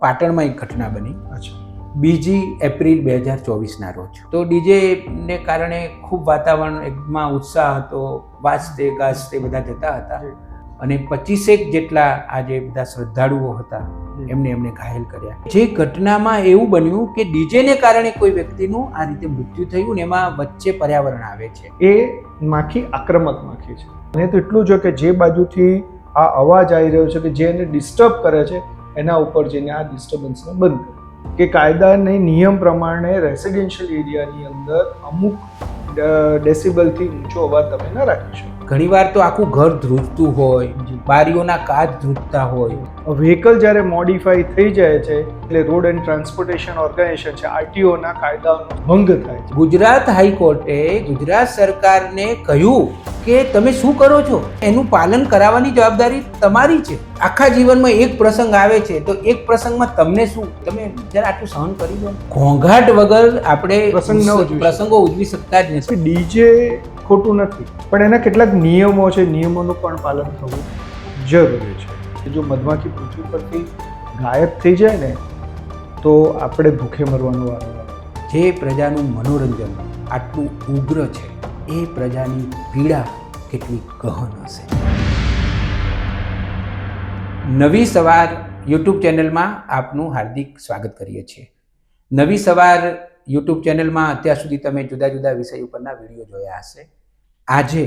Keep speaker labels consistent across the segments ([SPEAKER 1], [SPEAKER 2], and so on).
[SPEAKER 1] પાટણમાં એક ઘટના બની.
[SPEAKER 2] અચ્છા.
[SPEAKER 1] 2 એપ્રિલ 2024ના રોજ. તો ડીજેને કારણે ખૂબ વાતાવરણમાં ઉત્સાહ હતો, વાજતે ગાજતે બધા જતા હતા અને 25 જેટલા આ જે બધા શ્રદ્ધાળુઓ હતા એમને ઘાયલ કર્યા. જે ઘટનામાં એવું બન્યું કે ડીજેને કારણે કોઈ વ્યક્તિનું આ રીતે મૃત્યુ થયું ને એમાં વચ્ચે પર્યાવરણ આવે છે.
[SPEAKER 2] એ માખી આક્રમક માખી છે અને તો એટલું જો કે જે બાજુથી આ અવાજ આવી રહ્યો છે કે જે એને ડિસ્ટર્બ કરે છે એના ઉપર જઈને આ ડિસ્ટર્બન્સને બંધ કરે કે કાયદાની નિયમ પ્રમાણે રેસિડેન્શિયલ એરિયાની અંદર અમુક ડેસિબલથી ઊંચો અવાજ તમે ન રાખી શકો.
[SPEAKER 1] ઘણીવાર તો આખું ઘર ધ્રુજતું હોય, બારીઓના કાચ ધ્રુજતા હોય.
[SPEAKER 2] વ્હીકલ જ્યારે મોડિફાઈ થઈ જાય છે એટલે રોડ એન્ડ ટ્રાન્સપોર્ટેશન ઓર્ગેનાઇઝેશન છે આરટીઓના કાયદાનો ભંગ થાય છે.
[SPEAKER 1] ગુજરાત હાઈકોર્ટે ગુજરાત સરકારને કહ્યું કે તમે શું કરો છો, એનું પાલન કરાવવાની જવાબદારી તમારી છે. આખા જીવનમાં એક પ્રસંગ આવે છે તો એક પ્રસંગમાં તમને શું, તમે જરા આટલું સહન કરી લો. ઘોંઘાટ વગર આપણે પ્રસંગો ઉજવી શકતા જ નથી.
[SPEAKER 2] ડીજે ખોટું નથી, પણ એના કેટલાક નિયમો છે, નિયમોનું પણ પાલન થવું જરૂરી છે. જો મધમાખી પૃથ્વી પરથી ગાયબ થઈ જાય ને તો આપણે ભૂખે મરવાનું વારો આવે.
[SPEAKER 1] જે પ્રજાનું મનોરંજન આટલું ઉગ્ર છે એ પ્રજાની પીડા કેટલી ગહન હશે. નવી સવાર યુટ્યુબ ચેનલમાં આપનું હાર્દિક સ્વાગત કરીએ છીએ. નવી સવાર યુટ્યુબ ચેનલમાં અત્યાર સુધી તમે જુદા જુદા વિષય ઉપરના વિડીયો જોયા હશે. આજે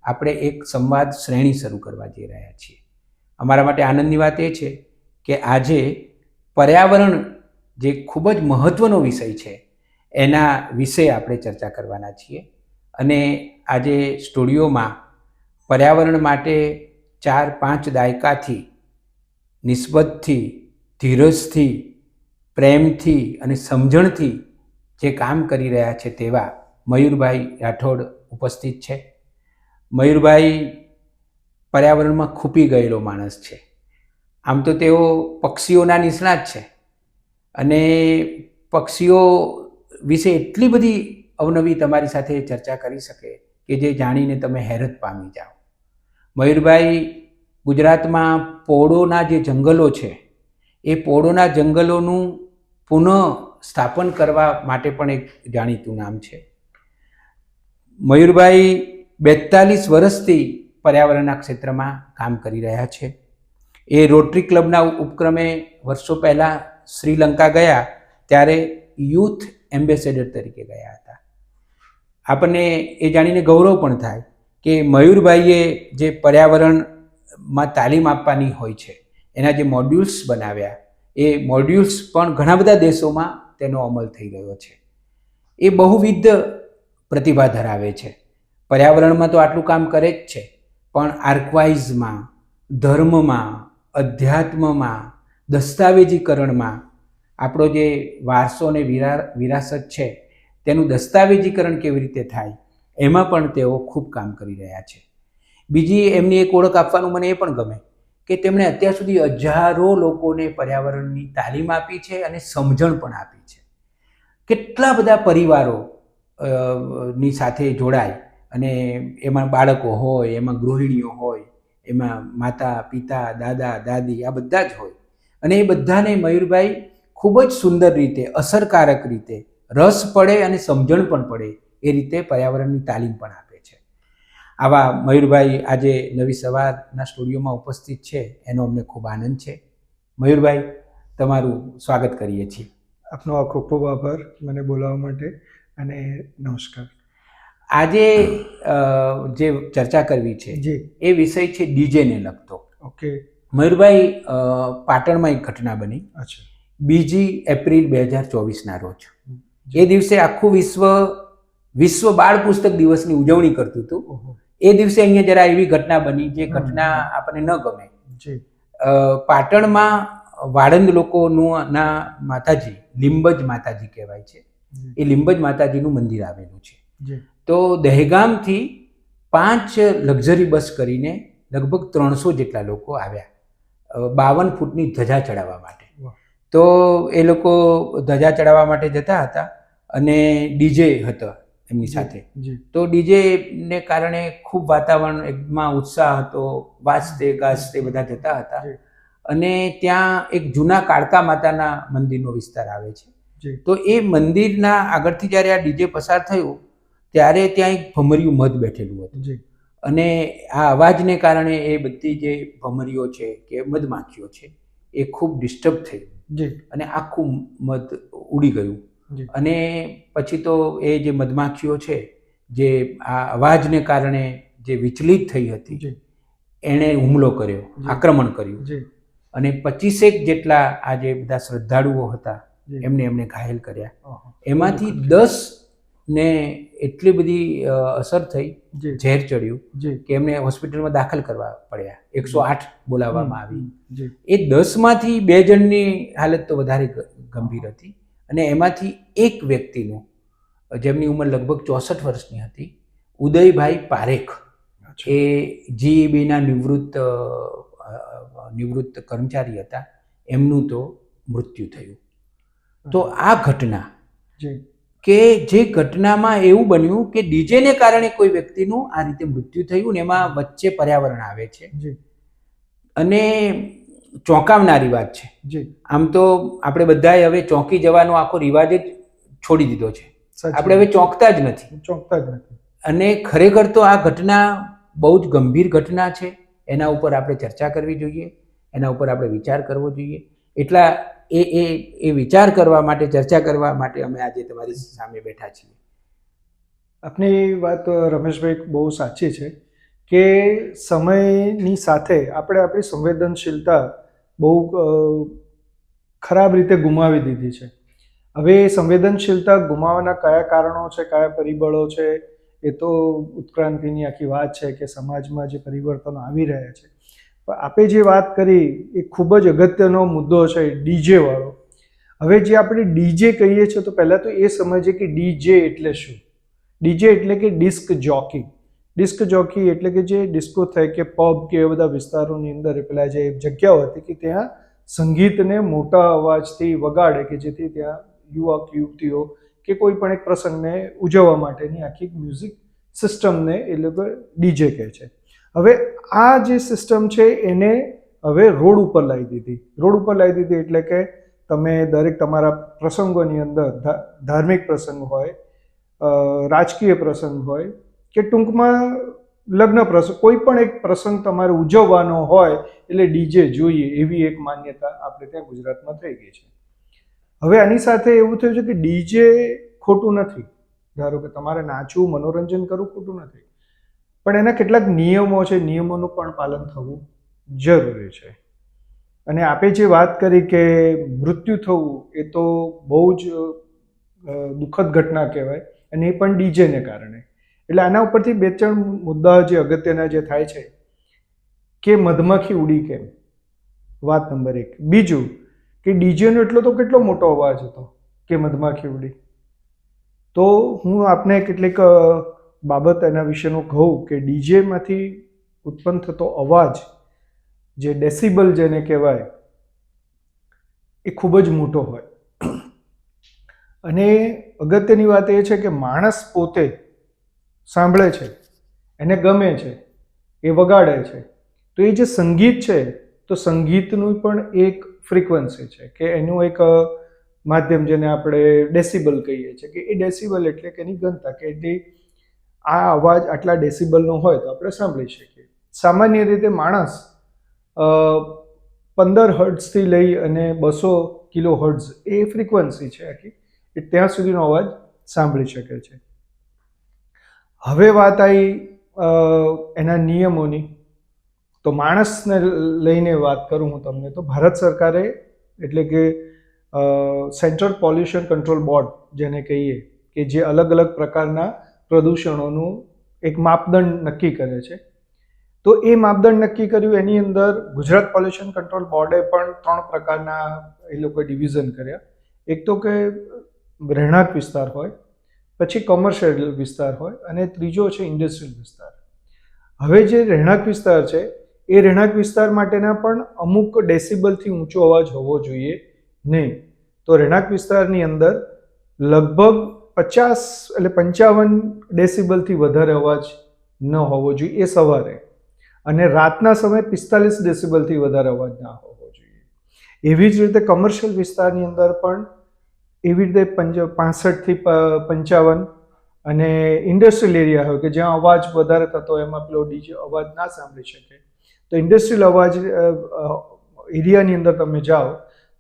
[SPEAKER 1] આપણે એક સંવાદ શ્રેણી શરૂ કરવા જઈ રહ્યા છીએ. અમારા માટે આનંદની વાત એ છે કે આજે પર્યાવરણ જે ખૂબ જ મહત્ત્વનો વિષય છે એના વિશે આપણે ચર્ચા કરવાના છીએ. અને આજે સ્ટુડિયોમાં પર્યાવરણ માટે 4-5 દાયકાથી નિસ્બતથી, ધીરજથી, પ્રેમથી અને સમજણથી જે કામ કરી રહ્યા છે તેવા મયુરભાઈ રાઠોડ ઉપસ્થિત છે. મયુરભાઈ પર્યાવરણમાં ખૂપી ગયેલો માણસ છે. આમ તો તેઓ પક્ષીઓના નિષ્ણાત છે અને પક્ષીઓ વિશે એટલી બધી અવનવી તમારી સાથે ચર્ચા કરી શકે કે જે જાણીને તમે હેરત પામી જાઓ. મયુરભાઈ ગુજરાતમાં પોળોના જે જંગલો છે એ પોળોના જંગલોનું પુનઃ સ્થાપન કરવા માટે પણ એક જાણીતું નામ છે. મયુરભાઈ 42 વર્ષથી પર્યાવરણના ક્ષેત્રમાં કામ કરી રહ્યા છે. એ રોટરી ક્લબના ઉપક્રમે વર્ષો પહેલાં શ્રીલંકા ગયા ત્યારે યુથ એમ્બેસેડર તરીકે ગયા હતા. આપણને એ જાણીને ગૌરવ પણ થાય કે મયુરભાઈએ જે પર્યાવરણમાં તાલીમ આપવાની હોય છે એના જે મોડ્યુલ્સ બનાવ્યા એ મોડ્યુલ્સ પણ ઘણા બધા દેશોમાં તેનો અમલ થઈ રહ્યો છે. એ બહુવિધ પ્રતિભા ધરાવે છે. પર્યાવરણમાં તો આટલું કામ કરે જ છે, પણ આર્કવાઇઝમાં, ધર્મમાં, અધ્યાત્મમાં, દસ્તાવેજીકરણમાં આપણો જે વારસો અને વિરાસત છે તેનું દસ્તાવેજીકરણ કેવી રીતે થાય એમાં પણ તેઓ ખૂબ કામ કરી રહ્યા છે. બીજી એમની એક ઓળખ આપવાનું મને એ પણ ગમે કે તેમણે અત્યાર સુધી હજારો લોકોને પર્યાવરણની તાલીમ આપી છે અને સમજણ પણ આપી છે. કેટલા બધા પરિવારો ની સાથે જોડાય અને એમાં બાળકો હોય, એમાં ગૃહિણીઓ હોય, એમાં માતા પિતા, દાદા દાદી આ બધા જ હોય અને એ બધાને મયુરભાઈ ખૂબ જ સુંદર રીતે, અસરકારક રીતે, રસ પડે અને સમજણ પણ પડે એ રીતે પર્યાવરણની તાલીમ પણ આપે છે. આવા મયુરભાઈ આજે નવી સવારના સ્ટુડિયોમાં ઉપસ્થિત છે એનો અમને ખૂબ આનંદ છે. મયુરભાઈ, તમારું સ્વાગત કરીએ છીએ.
[SPEAKER 2] આપનો ખૂબ ખૂબ આભાર મને બોલાવવા માટે અને નમસ્કાર.
[SPEAKER 1] આજે જે ચર્ચા કરવી છે એ વિષય છે ડીજેને લગતો.
[SPEAKER 2] ઓકે.
[SPEAKER 1] મયુરભાઈ, પાટણમાં એક ઘટના બની.
[SPEAKER 2] અચ્છા.
[SPEAKER 1] 2 એપ્રિલ 2024ના રોજ. એ દિવસે આખું વિશ્વ બાળ પુસ્તક દિવસની ઉજવણી કરતું હતું. એ દિવસે અહીંયા જરા એવી ઘટના બની જે ઘટના આપણને ન ગમે. પાટણમાં વાળંદ લોકોનું માતાજી લીંબજ માતાજી કહેવાય છે. એ લીંબજ માતાજીનું મંદિર આવેલું છે. તો દહેગામથી 5 લક્ઝરી બસ કરીને લગભગ 300 જેટલા લોકો આવ્યા 52 ફૂટની ધજા ચડાવવા માટે. તો એ લોકો ધજા ચડાવવા માટે જતા હતા અને ડીજે હતો એમની સાથે. તો ડીજેને કારણે ખૂબ વાતાવરણમાં ઉત્સાહ હતો, વાજતે ગાજતે બધા જતા હતા અને ત્યાં એક જૂના કાળકા માતાના મંદિરનો વિસ્તાર આવે છે.
[SPEAKER 2] જી
[SPEAKER 1] તો એ મંદિરના આગળથી જ્યારે આ ડીજે પસાર થયું ત્યારે ત્યાં એક ભમરિયું મધ બેઠેલું હતું.
[SPEAKER 2] જી
[SPEAKER 1] અને આ અવાજને કારણે એ બધી જે ભમરીઓ છે કે મધમાખીઓ છે એ ખૂબ ડિસ્ટર્બ થઈ
[SPEAKER 2] જી
[SPEAKER 1] અને આખું મધ ઉડી ગયું.
[SPEAKER 2] જી
[SPEAKER 1] અને પછી તો એ જે મધમાખીઓ છે જે આ અવાજને કારણે જે વિચલિત થઈ હતી
[SPEAKER 2] જી
[SPEAKER 1] એણે હુમલો કર્યો,
[SPEAKER 2] જી.
[SPEAKER 1] આક્રમણ કર્યું.
[SPEAKER 2] જી
[SPEAKER 1] અને 25 જેટલા આ જે બધા શ્રદ્ધાળુઓ હતા
[SPEAKER 2] જી.
[SPEAKER 1] એમને ઘાયલ કર્યા.
[SPEAKER 2] આહા.
[SPEAKER 1] એમાંથી 10 ને એટલી બધી અસર થઈ,
[SPEAKER 2] જી
[SPEAKER 1] ઝેર ચડ્યું
[SPEAKER 2] જી
[SPEAKER 1] કે એમને હોસ્પિટલમાં દાખલ કરવા પડ્યા. 108 બોલાવવામાં આવી.
[SPEAKER 2] જી
[SPEAKER 1] એ 10માંથી 2 જણની હાલત તો વધારે ગંભીર હતી અને એમાંથી એક વ્યક્તિનું જેમની ઉંમર લગભગ 64 વર્ષની હતી, ઉદયભાઈ પારેખ, એ જીઈબીના નિવૃત્ત કર્મચારી હતા, એમનું તો મૃત્યુ થયું. તો આ ઘટના
[SPEAKER 2] જી
[SPEAKER 1] કે જે ઘટનામાં એવું બન્યું કે ડીજેને કારણે કોઈ વ્યક્તિનું આ રીતે મૃત્યુ થયું ને એમાં વચ્ચે પર્યાવરણ આવે છે
[SPEAKER 2] જી
[SPEAKER 1] અને ચોંકાવનારી વાત છે.
[SPEAKER 2] જી
[SPEAKER 1] આમ તો આપણે બધાએ હવે ચોંકી જવાનો આખો રિવાજ જ છોડી દીધો છે.
[SPEAKER 2] સાચી
[SPEAKER 1] આપણે હવે ચોંકતા જ નથી.
[SPEAKER 2] ચોંકતા જ નથી.
[SPEAKER 1] અને ખરેખર તો આ ઘટના બહુ જ ગંભીર ઘટના છે. એના ઉપર આપણે ચર્ચા કરવી જોઈએ, એના ઉપર આપણે વિચાર કરવો જોઈએ. એટલા એ વિચાર કરવા માટે, ચર્ચા કરવા માટે અમે આજે તમારી સામે બેઠા છીએ.
[SPEAKER 2] આપની વાત રમેશભાઈ બહુ સાચી છે કે સમયની સાથે આપણે આપણી સંવેદનશીલતા બહુ ખરાબ રીતે ગુમાવી દીધી છે. હવે એ સંવેદનશીલતા ગુમાવવાના કયા કારણો છે, કયા પરિબળો છે, એ તો ઉત્ક્રાંતિની આખી વાત છે કે સમાજમાં જે પરિવર્તનો આવી રહ્યા છે. પણ આપે જે વાત કરી એ ખૂબ જ અગત્યનો મુદ્દો છે, ડીજે વાળો. હવે જે આપણે ડીજે કહીએ છીએ તો પહેલાં તો એ સમજીએ કે ડીજે એટલે શું. ડીજે એટલે કે ડિસ્ક જોકી. ડિસ્ક જોકી એટલે કે જે ડિસ્કો થાય કે પબ કે એવા બધા વિસ્તારોની અંદર પેલા જે જગ્યાઓ હતી કે ત્યાં સંગીતને મોટા અવાજથી વગાડે કે જેથી ત્યાં યુવક યુવતીઓ કે કોઈ પણ એક પ્રસંગને ઉજવવા માટેની આખી મ્યુઝિક સિસ્ટમને એ લોકો ડીજે કહે છે. હવે આ જે સિસ્ટમ છે એને હવે રોડ ઉપર લાવી દીધી. રોડ ઉપર લાવી દીધી એટલે કે તમે દરેક તમારા પ્રસંગોની અંદર ધાર્મિક પ્રસંગ હોય, રાજકીય પ્રસંગ હોય કે ટૂંકમાં લગ્ન પ્રસંગ, કોઈ પણ એક પ્રસંગ તમારે ઉજવવાનો હોય એટલે ડીજે જોઈએ એવી એક માન્યતા આપણે ત્યાં ગુજરાતમાં થઈ ગઈ છે. હવે આની સાથે એવું થયું છે કે ડીજે ખોટું નથી. ધારો કે તમારે નાચવું, મનોરંજન કરવું ખોટું નથી, પણ એના કેટલાક નિયમો છે, નિયમોનું પણ પાલન થવું જરૂરી છે. અને આપે જે વાત કરી કે મૃત્યુ થવું એ તો બહુ જ દુઃખદ ઘટના કહેવાય, અને એ પણ ડીજેને કારણે. એટલે આના ઉપરથી 2-3 મુદ્દા જે અગત્યના જે થાય છે કે મધમાખી ઉડી કેમ, વાત નંબર 1. બીજું કે ડીજેનો એટલો તો કેટલો મોટો અવાજ હતો કે મધમાખી ઉડી. તો હું આપને કેટલીક બાબત એના વિશેનું કહું કે ડીજેમાંથી ઉત્પન્ન થતો અવાજ જે ડેસિબલ જેને કહેવાય એ ખૂબ જ મોટો હોય. અને અગત્યની વાત એ છે કે માણસ પોતે સાંભળે છે, એને ગમે છે, એ વગાડે છે, તો એ જે સંગીત છે તો સંગીતનું પણ એક ફ્રીક્વન્સી છે કે એનું એક માધ્યમ જેને આપણે ડેસિબલ કહીએ છીએ કે એ ડેસિબલ એટલે કે એની ઘનતા કે જે આ અવાજ આટલા ડેસિબલનો હોય તો આપણે સાંભળી શકીએ. સામાન્ય રીતે માણસ 15 હર્ટ્ઝથી લઈ અને 200 કિલો હર્ટ્ઝ એ ફ્રીક્વન્સી છે આખી, એ ત્યાં સુધીનો અવાજ સાંભળી શકે છે. હવે વાત આવી એના નિયમોની, તો માણસને લઈને વાત કરું હું તમને, તો ભારત સરકારે એટલે કે સેન્ટ્રલ પોલ્યુશન કંટ્રોલ બોર્ડ જેને કહીએ કે જે અલગ અલગ પ્રકારના પ્રદૂષણોનું એક માપદંડ નક્કી કરે છે, તો એ માપદંડ નક્કી કર્યું. એની અંદર ગુજરાત પોલ્યુશન કંટ્રોલ બોર્ડે પણ 3 પ્રકારના એ લોકોએ ડિવિઝન કર્યા. એક તો કે રહેણાંક વિસ્તાર હોય, પછી કોમર્શિયલ વિસ્તાર હોય, અને ત્રીજો છે ઇન્ડસ્ટ્રીયલ વિસ્તાર. હવે જે રહેણાંક વિસ્તાર છે એ રહેણાંક વિસ્તાર માટેના પણ અમુક ડેસિબલથી ઊંચો અવાજ હોવો જોઈએ નહીં. તો રહેણાંક વિસ્તારની અંદર લગભગ 50 એટલે 55 ડેસિબલથી વધારે અવાજ ન હોવો જોઈએ એ સવારે, અને રાતના સમયે 45 ડેસિબલથી વધારે અવાજ ના હોવો જોઈએ. એવી જ રીતે કમર્શિયલ વિસ્તારની અંદર પણ એવી રીતે 65 થી 55, અને ઇન્ડસ્ટ્રીયલ એરિયા હોય કે જ્યાં અવાજ વધારે થતો હોય એમાં પેલો ડીજે અવાજ ના સાંભળી શકે, તો ઇન્ડસ્ટ્રીયલ અવાજ એરિયાની અંદર તમે જાઓ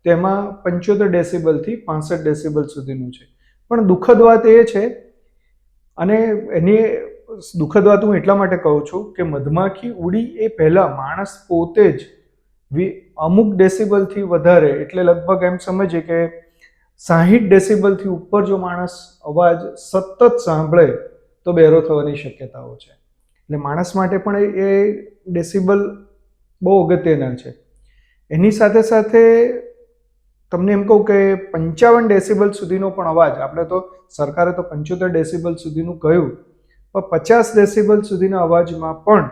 [SPEAKER 2] તો એમાં 75 ડેસિબલથી 65 ડેસિબલ સુધીનું છે. પણ દુઃખદ વાત એ છે, અને એની દુઃખદ વાત હું એટલા માટે કહું છું કે મધમાખી ઉડી એ પહેલાં માણસ પોતે જ અમુક ડેસિબલથી વધારે, એટલે લગભગ એમ સમજીએ કે 60 ડેસિબલથી ઉપર જો માણસ અવાજ સતત સાંભળે તો બહેરો થવાની શક્યતાઓ છે. એટલે માણસ માટે પણ એ ડેસિબલ બહુ અગત્યના છે. એની સાથે સાથે તમને એમ કહું કે 55 ડેસિબલ સુધીનો પણ અવાજ, આપણે તો સરકારે તો 75 ડેસિબલ સુધીનું કહ્યું, પણ 50 ડેસિબલ સુધીના અવાજમાં પણ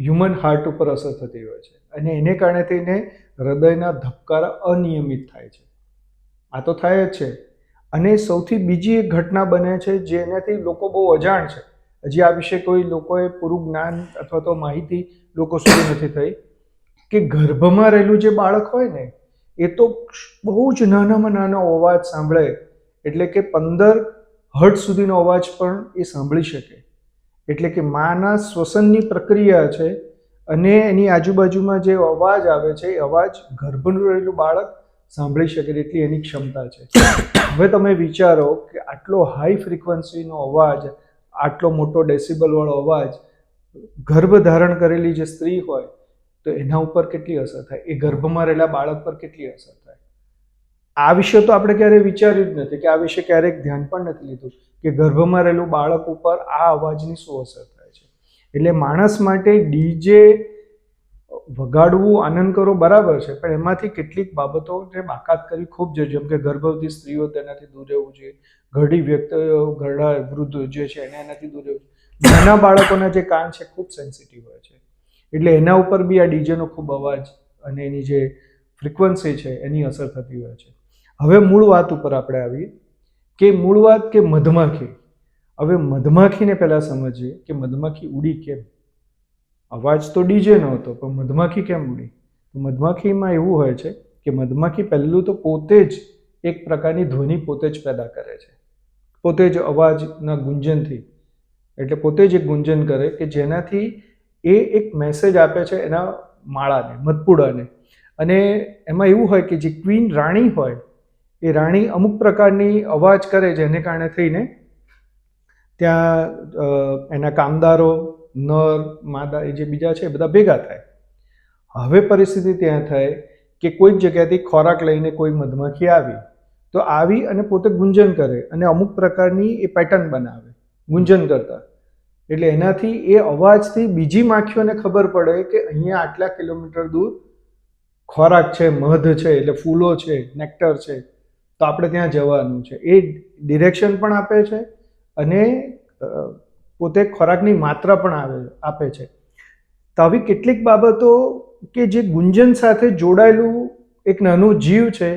[SPEAKER 2] હ્યુમન હાર્ટ ઉપર અસર થતી હોય છે, અને એને કારણે થઈને હૃદયના ધબકારા અનિયમિત થાય છે. આ તો થાય જ છે. અને સૌથી બીજી એક ઘટના બને છે જેનાથી લોકો બહુ અજાણ છે, હજી આ વિશે કોઈ લોકોએ પૂરું જ્ઞાન અથવા તો માહિતી લોકો સુધી નથી થઈ, કે ગર્ભમાં રહેલું જે બાળક હોય ને એ તો બહુ જ નાનામાં નાનો અવાજ સાંભળે, એટલે કે 15 હર્ટ્ઝ સુધીનો અવાજ પણ એ સાંભળી શકે. એટલે કે માના શ્વસનની પ્રક્રિયા છે, અને એની આજુબાજુમાં જે અવાજ આવે છે એ અવાજ ગર્ભનું રહેલું બાળક સાંભળી શકે એટલી એની ક્ષમતા છે. હવે તમે વિચારો કે આટલો હાઈ ફ્રીક્વન્સીનો અવાજ, આટલો મોટો ડેસિબલવાળો અવાજ ગર્ભ ધારણ કરેલી જે સ્ત્રી હોય તો એના ઉપર કેટલી અસર થાય, એ ગર્ભમાં રહેલા બાળક પર કેટલી અસર થાય. આ વિશે તો આપણે ક્યારેય વિચાર્યું જ નથી, કે આ વિશે ક્યારેક ધ્યાન પણ નથી લીધું કે ગર્ભમાં રહેલું બાળક ઉપર આ અવાજની શું અસર થાય છે. એટલે માણસ માટે ડીજે વગાડવું, આનંદ કરો બરાબર છે, પણ એમાંથી કેટલીક બાબતોને બાકાત કરવી ખૂબ જરૂરી, જેમ કે ગર્ભવતી સ્ત્રીઓ તેનાથી દૂર રહેવું જોઈએ, ઘરડી વ્યક્તિઓ, ઘરડા વૃદ્ધ જે છે એને એનાથી દૂર રહેવું. નાના બાળકોના જે કાન છે ખૂબ સેન્સિટિવ હોય છે, એટલે એના ઉપર બી આ ડીજેનો ખૂબ અવાજ અને એની જે ફ્રીક્વન્સી છે એની અસર થતી હોય છે. હવે મૂળ વાત ઉપર આપણે આવીએ, કે મૂળ વાત કે મધમાખી. હવે મધમાખીને પહેલાં સમજીએ કે મધમાખી ઉડી કેમ. અવાજ તો ડીજેનો હતો, પણ મધમાખી કેમ ઉડી? તો મધમાખીમાં એવું હોય છે કે મધમાખી પહેલું તો પોતે જ એક પ્રકારની ધ્વનિ પોતે જ પેદા કરે છે, પોતે જ અવાજના ગુંજનથી, એટલે પોતે જ એક ગુંજન કરે કે જેનાથી એ એક મેસેજ આપે છે એના માળાને, મધપૂડાને. અને એમાં એવું હોય કે જે ક્વીન રાણી હોય એ રાણી અમુક પ્રકારની અવાજ કરે, જેને કારણે થઈને ત્યાં એના કામદારો, નર, માદા, એ જે બીજા છે એ બધા ભેગા થાય. હવે પરિસ્થિતિ ત્યાં થાય કે કોઈક જગ્યાથી ખોરાક લઈને કોઈ મધમાખી આવી, તો આવી અને પોતે ગુંજન કરે અને અમુક પ્રકારની એ પેટર્ન બનાવે ગુંજન કરતા. એટલે એનાથી એ અવાજથી બીજી માખીઓને ખબર પડે કે અહીંયા આટલા કિલોમીટર દૂર ખોરાક છે, મધ છે, એટલે ફૂલો છે, નેક્ટર છે, તો આપણે ત્યાં જવાનું છે. એ ડિરેક્શન પણ આપે છે અને પોતે ખોરાકની માત્રા પણ આપે છે. તો આવી કેટલીક બાબતો કે જે ગુંજન સાથે જોડાયેલું એક નાનું જીવ છે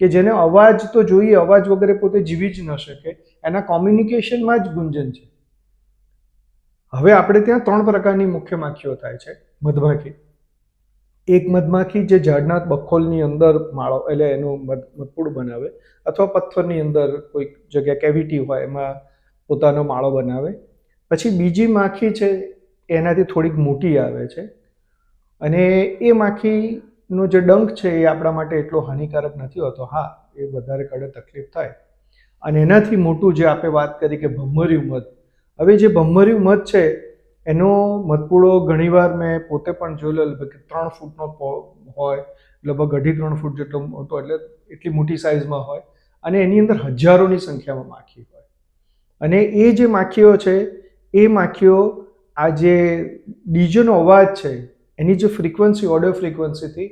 [SPEAKER 2] કે જેને અવાજ તો જોઈએ, અવાજ વગેરે પોતે જીવી જ ન શકે, એના કોમ્યુનિકેશનમાં જ ગુંજન છે. હવે આપણે ત્યાં 3 પ્રકારની મુખ્ય માખીઓ થાય છે મધમાખી. એક મધમાખી જે ઝાડના બખોલની અંદર માળો, એટલે એનું મધપૂડ બનાવે, અથવા પથ્થરની અંદર કોઈક જગ્યા કેવિટી હોય એમાં પોતાનો માળો બનાવે. પછી બીજી માખી છે એનાથી થોડીક મોટી આવે છે, અને એ માખીનો જે ડંખ છે એ આપણા માટે એટલો હાનિકારક નથી હોતો. હા, એ વધારે કડે તકલીફ થાય. અને એનાથી મોટું જે આપણે વાત કરી કે ભમર્યું મધ. હવે જે ભમર્યું મધ છે એનો મધપૂડો ઘણીવાર મેં પોતે પણ જોયેલો, લગભગ 3 ફૂટનો હોય, લગભગ 2.5-3 ફૂટ જેટલો મોટો, એટલે એટલી મોટી સાઇઝમાં હોય, અને એની અંદર હજારોની સંખ્યામાં માખી હોય. અને એ જે માખીઓ છે એ માખીઓ આ જે ડીજેનો અવાજ છે એની જે ફ્રીક્વન્સી, ઓડિયો ફ્રીક્વન્સીથી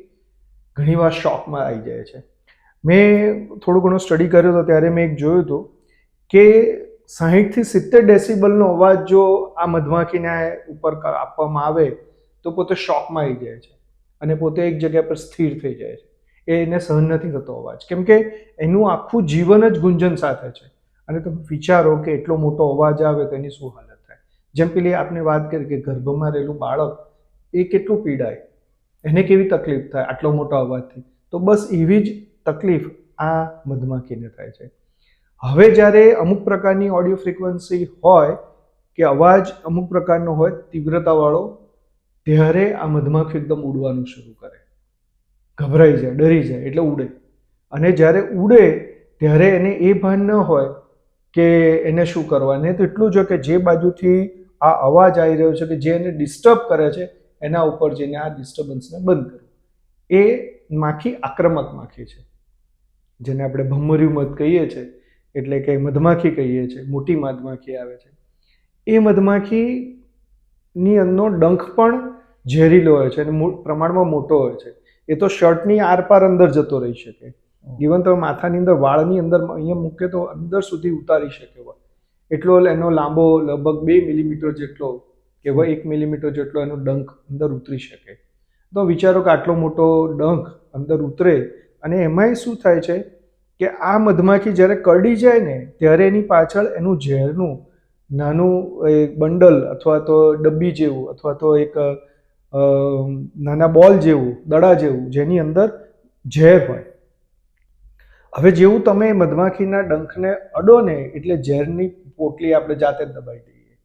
[SPEAKER 2] ઘણીવાર શોકમાં આવી જાય છે. મેં થોડું ઘણું સ્ટડી કર્યો હતો ત્યારે મેં એક જોયું હતું કે 60 થી 70 ડેસિબલનો અવાજ જો આ મધમાખીને ઉપર આપવામાં આવે તો પોતે શોકમાં આવી જાય છે અને પોતે એક જગ્યા પર સ્થિર થઈ જાય છે. એને સહન નથી થતો અવાજ, કેમ કે એનું આખું જીવન જ ગુંજન સાથે છે. અને તમે વિચારો કે એટલો મોટો અવાજ આવે તો એની શું હાલત થાય. જેમ પેલી આપણે વાત કરી કે ગર્ભમાં રહેલું બાળક એ કેટલું પીડાય, એને કેવી તકલીફ થાય આટલો મોટો અવાજથી. તો બસ એવી જ તકલીફ આ મધમાખીને થાય છે. હવે જ્યારે અમુક પ્રકારની ઓડિયો ફ્રીક્વન્સી હોય કે અવાજ અમુક પ્રકારનો હોય તીવ્રતાવાળો, ત્યારે આ મધમાખી એકદમ ઉડવાનું શરૂ કરે, ગભરાઈ જાય, ડરી જાય એટલે ઉડે. અને જ્યારે ઉડે ત્યારે એને એ ભાન ન હોય કે એને શું કરવાનું. તો એટલું જ કે જે બાજુથી આ અવાજ આવી રહ્યો છે કે જે એને ડિસ્ટર્બ કરે છે એના ઉપર જઈને આ ડિસ્ટર્બન્સને બંધ કરવું. એ માખી આક્રમક માખી છે, જેને આપણે ભમર્યું મધ કહીએ છીએ, એટલે કે મધમાખી કહીએ છીએ. મોટી મધમાખી આવે છે. એ મધમાખીની અંદરનો ડંખ પણ ઝેરીલો હોય છે અને પ્રમાણમાં મોટો હોય છે. એ તો શર્ટની આરપાર અંદર જતો રહી શકે. ઇવન તમે માથાની અંદર વાળની અંદર અહીંયા મૂકે તો અંદર સુધી ઉતારી શકે હોય એટલો એનો લાંબો લગભગ 2 મિલીમીટર જેટલો કે 1 મિલીમીટર જેટલો એનો ડંખ અંદર ઉતરી શકે. તો વિચારો કે આટલો મોટો ડંખ અંદર ઉતરે, અને એમાંય શું થાય છે કે આ મધમાખી જ્યારે કરડી જાય ને ત્યારે એની પાછળ એનું ઝેરનું નાનું એક બંડલ અથવા તો ડબ્બી જેવું અથવા તો એક નાના બોલ જેવું, દડા જેવું, જેની અંદર ઝેર હોય. હવે જેવું તમે મધમાખીના ડંખને અડો ને એટલે ઝેરની પોટલી આપણે જાતે જ દબાઈ દઈએ,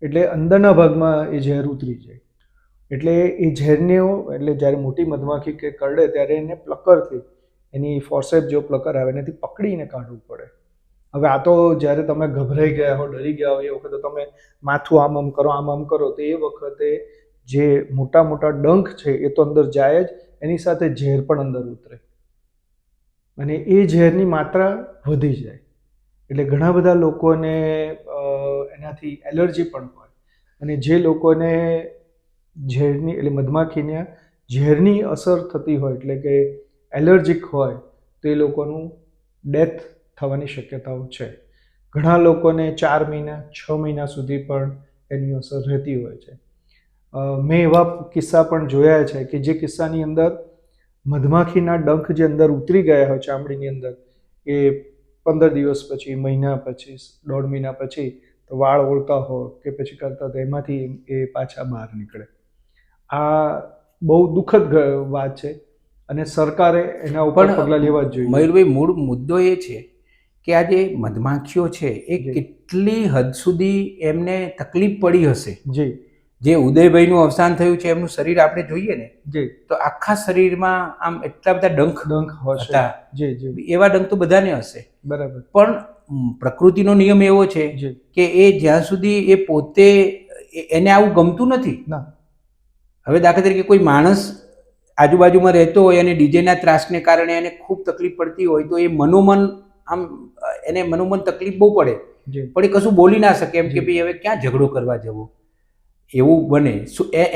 [SPEAKER 2] એટલે અંદરના ભાગમાં એ ઝેર ઉતરી જાય. એટલે એ ઝેરને એટલે જ્યારે મોટી મધમાખી કે કરડે ત્યારે એને પ્લકરથી, એની ફોર્સેપ જો પ્લકર આવે એનાથી પકડીને કાઢવું પડે. હવે આ તો જ્યારે તમે ગભરાઈ ગયા હો, ડરી ગયા હો, એ વખતે તમે માથું આમ કરો, આમ કરો, તો એ વખતે જે મોટા મોટા ડંખ છે એ તો અંદર જાય જ, એની સાથે ઝેર પણ અંદર ઉતરે અને એ ઝેરની માત્રા વધી જાય. એટલે ઘણા બધા લોકોને એનાથી એલર્જી પણ હોય. અને જે લોકોને ઝેરની એટલે મધમાખીના ઝેરની અસર થતી હોય એટલે કે એલર્જીક હોય તો એ લોકોનું ડેથ થવાની શક્યતાઓ છે. ઘણા લોકોને 4 મહિના 6 મહિના સુધી પણ એની અસર રહેતી હોય છે. મેં એવા કિસ્સા પણ જોયા છે કે જે કિસ્સાની અંદર મધમાખીના ડંખ જે અંદર ઉતરી ગયા હોય ચામડીની અંદર, એ 15 દિવસ પછી, મહિના પછી, 1.5 મહિના પછી તો વાળ ઓળતા હોય કે પછી કરતા તો એમાંથી એ પાછા બહાર નીકળે. આ બહુ દુઃખદ વાત છે અને સરકારે એના ઉપર પગલાં લેવા જ જોઈએ.
[SPEAKER 1] મયુરભાઈ, મૂળ મુદ્દો એ છે કે આ જે મધમાખીઓ છે એ કેટલી હદ સુધી એમને તકલીફ પડી હશે.
[SPEAKER 2] જી,
[SPEAKER 1] જે ઉદયભાઈનું અવસાન થયું છે એમનું શરીર આપણે જોઈએ ને
[SPEAKER 2] જી,
[SPEAKER 1] તો આખા શરીરમાં આમ એટલા બધા ડંખ
[SPEAKER 2] હશે.
[SPEAKER 1] હતા.
[SPEAKER 2] જી, જી,
[SPEAKER 1] એવા ડંખ તો બધાને હશે.
[SPEAKER 2] બરાબર.
[SPEAKER 1] પણ પ્રકૃતિનો નિયમ એવો છે
[SPEAKER 2] જી,
[SPEAKER 1] કે એ જ્યાં સુધી એ પોતે એને આવું ગમતું નથી.
[SPEAKER 2] ના,
[SPEAKER 1] હવે દાખલા તરીકે કોઈ માણસ આજુબાજુમાં રહેતો હોય અને ડીજેના ત્રાસને કારણે એને ખૂબ તકલીફ પડતી હોય તો એ મનોમન આમ એને મનોમન તકલીફ બહુ પડે,
[SPEAKER 2] જી,
[SPEAKER 1] પણ એ કશું બોલી ના શકે એમ કે ભાઈ હવે ક્યાં ઝઘડો કરવા જવો, એવું બને.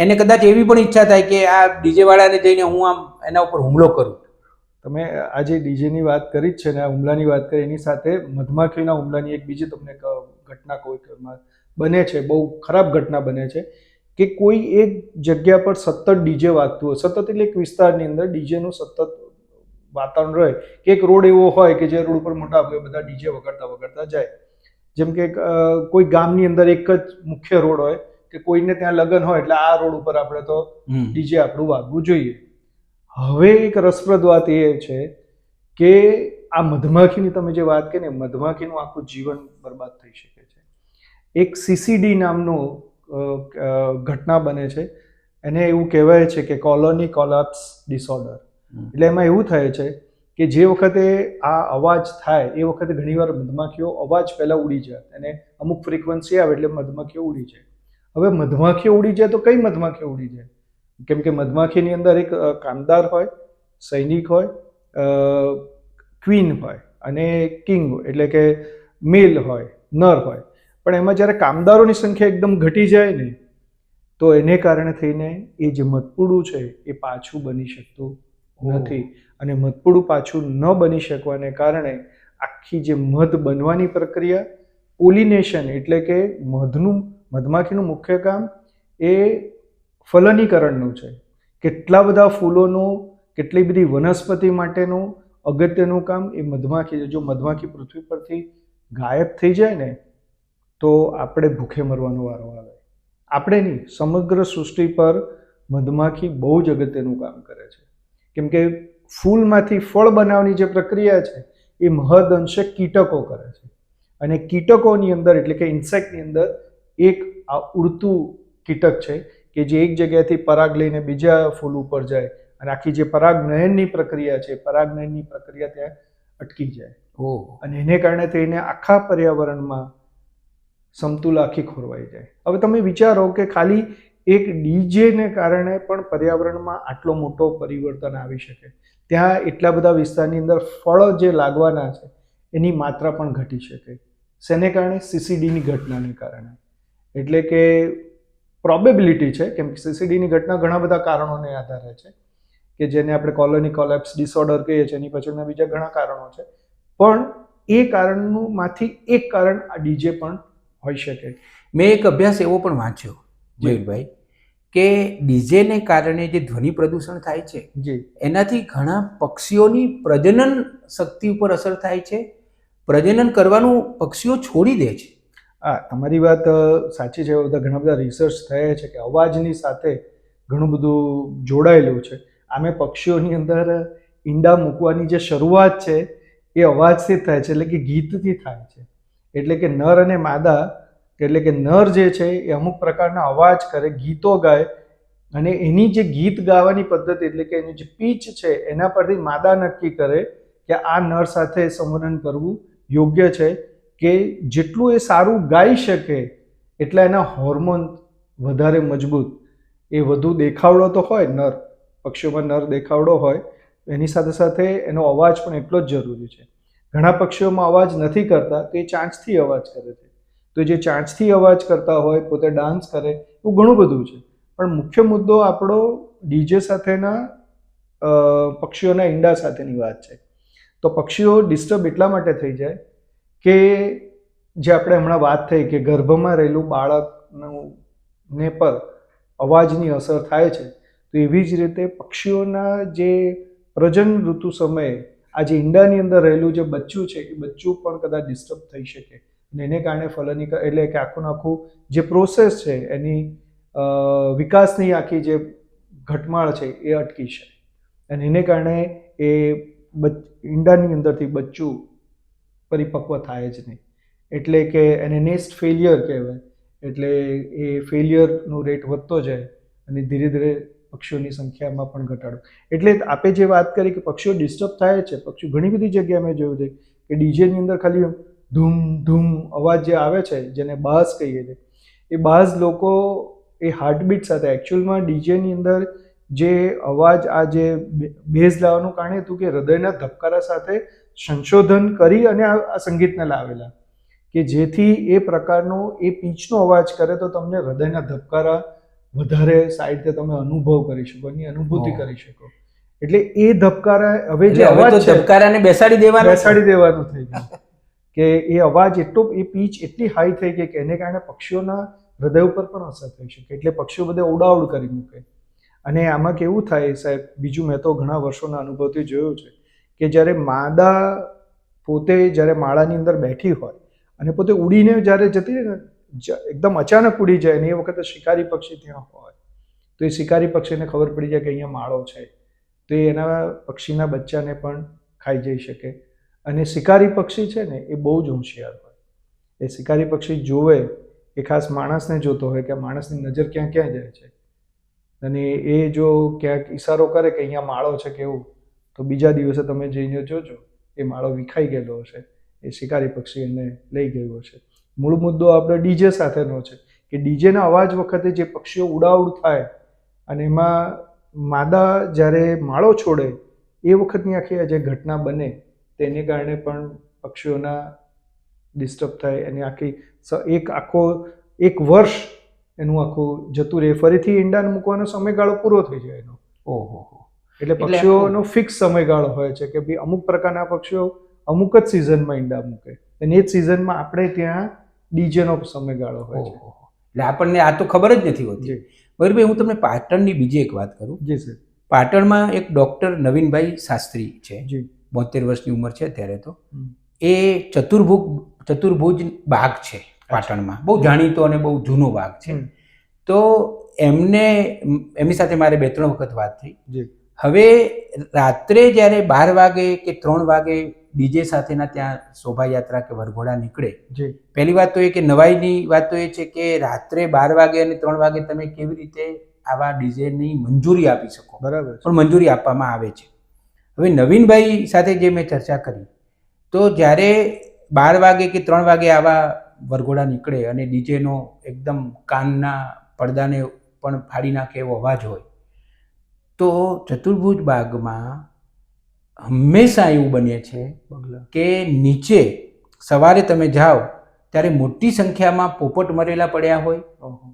[SPEAKER 1] એને કદાચ એવી પણ ઈચ્છા થાય કે આ ડીજે વાળાને જઈને હું આમ એના ઉપર હુમલો કરું.
[SPEAKER 2] તમે આજે ડીજેની વાત કરી જ છે ને આ હુમલાની વાત કરી, એની સાથે મધમાખીના હુમલાની એક બીજી તમને ઘટના કોઈ બને છે, બહુ ખરાબ ઘટના બને છે કે કોઈ એક જગ્યા પર સતત ડીજે વાગતું હોય, સતત એટલે એક વિસ્તારની અંદર ડીજેનું સતત વાતાવરણ રહે કે એક રોડ એવો હોય કે જે રોડ ઉપર મોટા ભાગે બધા ડીજે વગાડતા જાય. જેમ કે કોઈ ગામની અંદર એક જ મુખ્ય રોડ હોય કે કોઈને ત્યાં લગ્ન હોય એટલે આ રોડ ઉપર આપણે તો ડીજે આપણું વાગવું જોઈએ. હવે એક રસપ્રદ વાત એ છે કે આ મધમાખીની તમે જે વાત કરી ને, મધમાખીનું આખું જીવન બરબાદ થઈ શકે છે. એક CCD નામનું ઘટના બને છે. એને એવું કહેવાય છે કે કોલોની કોલાપ્સ ડિસઓર્ડર. એટલે એમાં એવું થાય છે કે જે વખતે આ અવાજ થાય એ વખતે ઘણીવાર મધમાખીઓ અવાજ પહેલાં ઉડી જાય અને અમુક ફ્રીક્વન્સી આવે એટલે મધમાખીઓ ઉડી જાય. હવે મધમાખીઓ ઉડી જાય તો કઈ મધમાખીઓ ઉડી જાય? કેમ કે મધમાખીની અંદર એક કામદાર હોય, સૈનિક હોય, ક્વીન હોય અને કિંગ એટલે કે મેલ હોય, નર હોય. પણ એમાં જ્યારે કામદારોની સંખ્યા એકદમ ઘટી જાય ને તો એને કારણે થઈને એ જે મધપૂડું છે એ પાછું બની શકતું નથી. અને મધપૂડું પાછું ન બની શકવાને કારણે આખી જે મધ બનવાની પ્રક્રિયા, પોલિનેશન એટલે કે મધમાખીનું મુખ્ય કામ એ ફલનીકરણનું છે. કેટલા બધા ફૂલોનું, કેટલી બધી વનસ્પતિ માટેનું અગત્યનું કામ એ મધમાખી છે. જો મધમાખી પૃથ્વી પરથી ગાયબ થઈ જાય ને તો આપણે ભૂખે મરવાનો વારો આવે. આપણે નહીં, સમગ્ર સૃષ્ટિ પર મધમાખી બહુ જ અગત્યનું કામ કરે છે. કેમ કે ફૂલમાંથી ફળ બનાવવાની જે પ્રક્રિયા છે એ મહદઅંશે કીટકો કરે છે. અને કીટકોની અંદર એટલે કે ઇન્સેક્ટની અંદર એક આ ઉડતું કીટક છે કે જે એક જગ્યાએથી પરાગ લઈને બીજા ફૂલ ઉપર જાય અને આખી જે પરાગનયનની પ્રક્રિયા છે પરાગનયનની પ્રક્રિયા ત્યાં અટકી જાય. અને એને કારણે થઈને આખા પર્યાવરણમાં સમતુલા આખી ખોરવાઈ જાય. હવે તમે વિચારો કે ખાલી એક ડીજેને કારણે પણ પર્યાવરણમાં આટલો મોટો પરિવર્તન આવી શકે. ત્યાં એટલા બધા વિસ્તારની અંદર ફળ જે લાગવાના છે એની માત્રા પણ ઘટી શકે. શેને કારણે? સીસીડીની ઘટનાને કારણે. એટલે કે પ્રોબેબિલિટી છે, કેમ કે સીસીડીની ઘટના ઘણા બધા કારણોને આધારે છે કે જેને આપણે કોલોની કોલેપ્સ ડિસઓર્ડર કહીએ છીએ. એની પાછળના બીજા ઘણા કારણો છે, પણ એ કારણનું માંથી એક કારણ આ ડીજે પણ હોઈ શકે.
[SPEAKER 1] મેં એક અભ્યાસ એવો પણ વાંચ્યો મયુરભાઈ કે ડીજેને કારણે જે ધ્વનિ પ્રદૂષણ થાય છે
[SPEAKER 2] જી
[SPEAKER 1] એનાથી ઘણા પક્ષીઓની પ્રજનન શક્તિ ઉપર અસર થાય છે. પ્રજનન કરવાનું પક્ષીઓ છોડી દે છે.
[SPEAKER 2] હા, તમારી વાત સાચી છે. ઘણા બધા રિસર્ચ થયા છે કે અવાજની સાથે ઘણું બધું જોડાયેલું છે. આમે પક્ષીઓની અંદર ઈંડા મૂકવાની જે શરૂઆત છે એ અવાજથી જ થાય છે, એટલે કે ગીતથી થાય છે. એટલે કે નર અને માદા, એટલે કે નર જે છે એ અમુક પ્રકારના અવાજ કરે, ગીતો ગાય, અને એની જે ગીત ગાવાની પદ્ધતિ એટલે કે એની જે પીચ છે એના પરથી માદા નક્કી કરે કે આ નર સાથે સંવનન કરવું યોગ્ય છે, કે જેટલું એ સારું ગાઈ શકે એટલા એના હોર્મોન વધારે મજબૂત, એ વધુ દેખાવડો તો હોય, નર પક્ષીઓમાં નર દેખાવડો હોય, એની સાથે સાથે એનો અવાજ પણ એટલો જ જરૂરી છે. ઘણા પક્ષીઓમાં અવાજ નથી કરતા તો એ ચાંચથી અવાજ કરે છે. તો જે ચાંચથી અવાજ કરતા હોય, પોતે ડાન્સ કરે, એવું ઘણું બધું છે. પણ મુખ્ય મુદ્દો આપણો ડીજે સાથેના પક્ષીઓના ઈંડા સાથેની વાત છે. તો પક્ષીઓ ડિસ્ટર્બ એટલા માટે થઈ જાય કે જે આપણે હમણાં વાત થઈ કે ગર્ભમાં રહેલું બાળકનું ને પર અવાજની અસર થાય છે, તો એવી જ રીતે પક્ષીઓના જે પ્રજનન ઋતુ સમયે આ જે ઈંડાની અંદર રહેલું જે બચ્ચું છે એ બચ્ચું પણ કદાચ ડિસ્ટર્બ થઈ શકે અને એને કારણે ફલનિકા એટલે કે આખું જે પ્રોસેસ છે એની વિકાસની આખી જે ઘટમાળ છે એ અટકી છે અને એને કારણે એ ઈંડાની અંદરથી બચ્ચું પરિપક્વ થાય જ નહીં. એટલે કે એને નેસ્ટ ફેલિયર કહેવાય. એટલે એ ફેલિયરનો રેટ વધતો જાય અને ધીરે ધીરે પક્ષીઓની સંખ્યામાં પણ ઘટાડો. એટલે આપણે જે વાત કરી કે પક્ષીઓ ડિસ્ટર્બ થાય છે, પક્ષીઓ ઘણી બધી જગ્યાએ મેં જોયું છે કે ડીજેની અંદર ખાલી ધૂમ ધૂમ અવાજ જે આવે છે જેને બાઝ કહીએ છીએ, એ બાઝ લોકો એ હાર્ટબીટ સાથે એકચ્યુઅલમાં ડીજેની અંદર જે અવાજ આ જે બેઝ લાવવાનું કારણ હતું કે હૃદયના ધબકારા સાથે સંશોધન કરી અને આ સંગીતને લાવેલા કે જેથી એ પ્રકારનો એ પીચનો અવાજ કરે તો તમને હૃદયના ધબકારા વધારે સાઈડથી તમે અનુભવ કરી શકો, એની અનુભૂતિ કરી શકો. એટલે એ ધબકારા હવે જે અવાજ છે
[SPEAKER 1] ધબકારાને બેસાડી
[SPEAKER 2] દેવાનું થઈ ગયું કે એ અવાજ એટલો એ પીચ એટલી હાઈ થઈ ગઈ કે એને કારણે પક્ષીઓના હૃદય ઉપર પણ અસર થઈ શકે. એટલે પક્ષીઓ બધે ઉડાઉડ કરી મૂકે. અને આમાં કેવું થાય સાહેબ, બીજું મેં તો ઘણા વર્ષોના અનુભવથી જોયું છે કે જ્યારે માદા પોતે જ્યારે માળાની અંદર બેઠી હોય અને પોતે ઉડીને જ્યારે જતી રહે ને, એકદમ અચાનક ઉડી જાય ને એ વખતે શિકારી પક્ષી ત્યાં હોય તો એ શિકારી પક્ષીને ખબર પડી જાય કે અહીંયા માળો છે, તો એ એના પક્ષીના બચ્ચાને પણ ખાઈ જઈ શકે. અને શિકારી પક્ષી છે ને એ બહુ જ હોશિયાર હોય. એ શિકારી પક્ષી જોવે એ ખાસ માણસને જોતો હોય કે માણસની નજર ક્યાં ક્યાં જાય છે, અને એ જો ક્યાંક ઈશારો કરે કે અહીંયા માળો છે કેવું, તો બીજા દિવસે તમે જઈને જોજો એ માળો વિખાઈ ગયેલો હશે, એ શિકારી પક્ષી એને લઈ ગયું હશે. મૂળ મુદ્દો આપણે ડીજે સાથેનો છે કે ડીજેના અવાજ વખતે જે પક્ષીઓ ઉડાઉડ થાય અને એમાં માદા જ્યારે માળો છોડે એ વખતની આખી જે ઘટના બને તેને કારણે પણ પક્ષીઓના ડિસ્ટર્બ થાય અને આખી એક વર્ષ એનું આખું જતું રહે, ફરીથી ઈંડા મૂકવાનો સમયગાળો પૂરો થઈ જાય એનો.
[SPEAKER 1] ઓહો.
[SPEAKER 2] એટલે પક્ષીઓનો ફિક્સ સમયગાળો હોય છે કે ભાઈ અમુક પ્રકારના પક્ષીઓ અમુક જ સિઝનમાં ઈંડા મૂકે અને એ જ સિઝનમાં આપણે ત્યાં ડીજેનો સમયગાળો હોય છે.
[SPEAKER 1] એટલે આપણને આ તો ખબર જ નથી હોતી. બરાબર. હું તમને પાટણની બીજી એક વાત કરું.
[SPEAKER 2] જી સર.
[SPEAKER 1] પાટણમાં એક ડૉક્ટર નવીનભાઈ શાસ્ત્રી છે,
[SPEAKER 2] જી
[SPEAKER 1] 72 વર્ષની ઉંમર છે અત્યારે. તો એ ચતુર્ભુજ બાગ છે પાટણમાં, બહુ જાણીતો અને બહુ જૂનો બાગ છે. તો એમની સાથે મારે 2-3 વખત વાત થઈ. હવે રાત્રે જ્યારે 12 વાગે કે 3 વાગે ડીજે સાથેના ત્યાં શોભાયાત્રા કે વરઘોડા નીકળે,
[SPEAKER 2] જી
[SPEAKER 1] પહેલી વાત તો એ કે નવાઈની વાત તો એ છે કે રાત્રે 12 વાગે અને 3 વાગે તમે કેવી રીતે આવા ડીજેની મંજૂરી આપી શકો,
[SPEAKER 2] બરાબર છે.
[SPEAKER 1] પણ મંજૂરી આપવામાં આવે છે. હવે નવીનભાઈ સાથે જે મેં ચર્ચા કરી તો જ્યારે 12 વાગે કે 3 વાગે આવા વરઘોડા નીકળે અને ડીજેનો એકદમ કાનના પડદાને પણ ફાડી નાખે એવો અવાજ હોય, તો ચતુર્ભુજ બાગમાં હંમેશા એવું બને છે
[SPEAKER 2] બગલા
[SPEAKER 1] કે નીચે સવારે તમે જાઓ ત્યારે મોટી સંખ્યામાં પોપટ મરેલા પડ્યા હોય,
[SPEAKER 2] ઓહો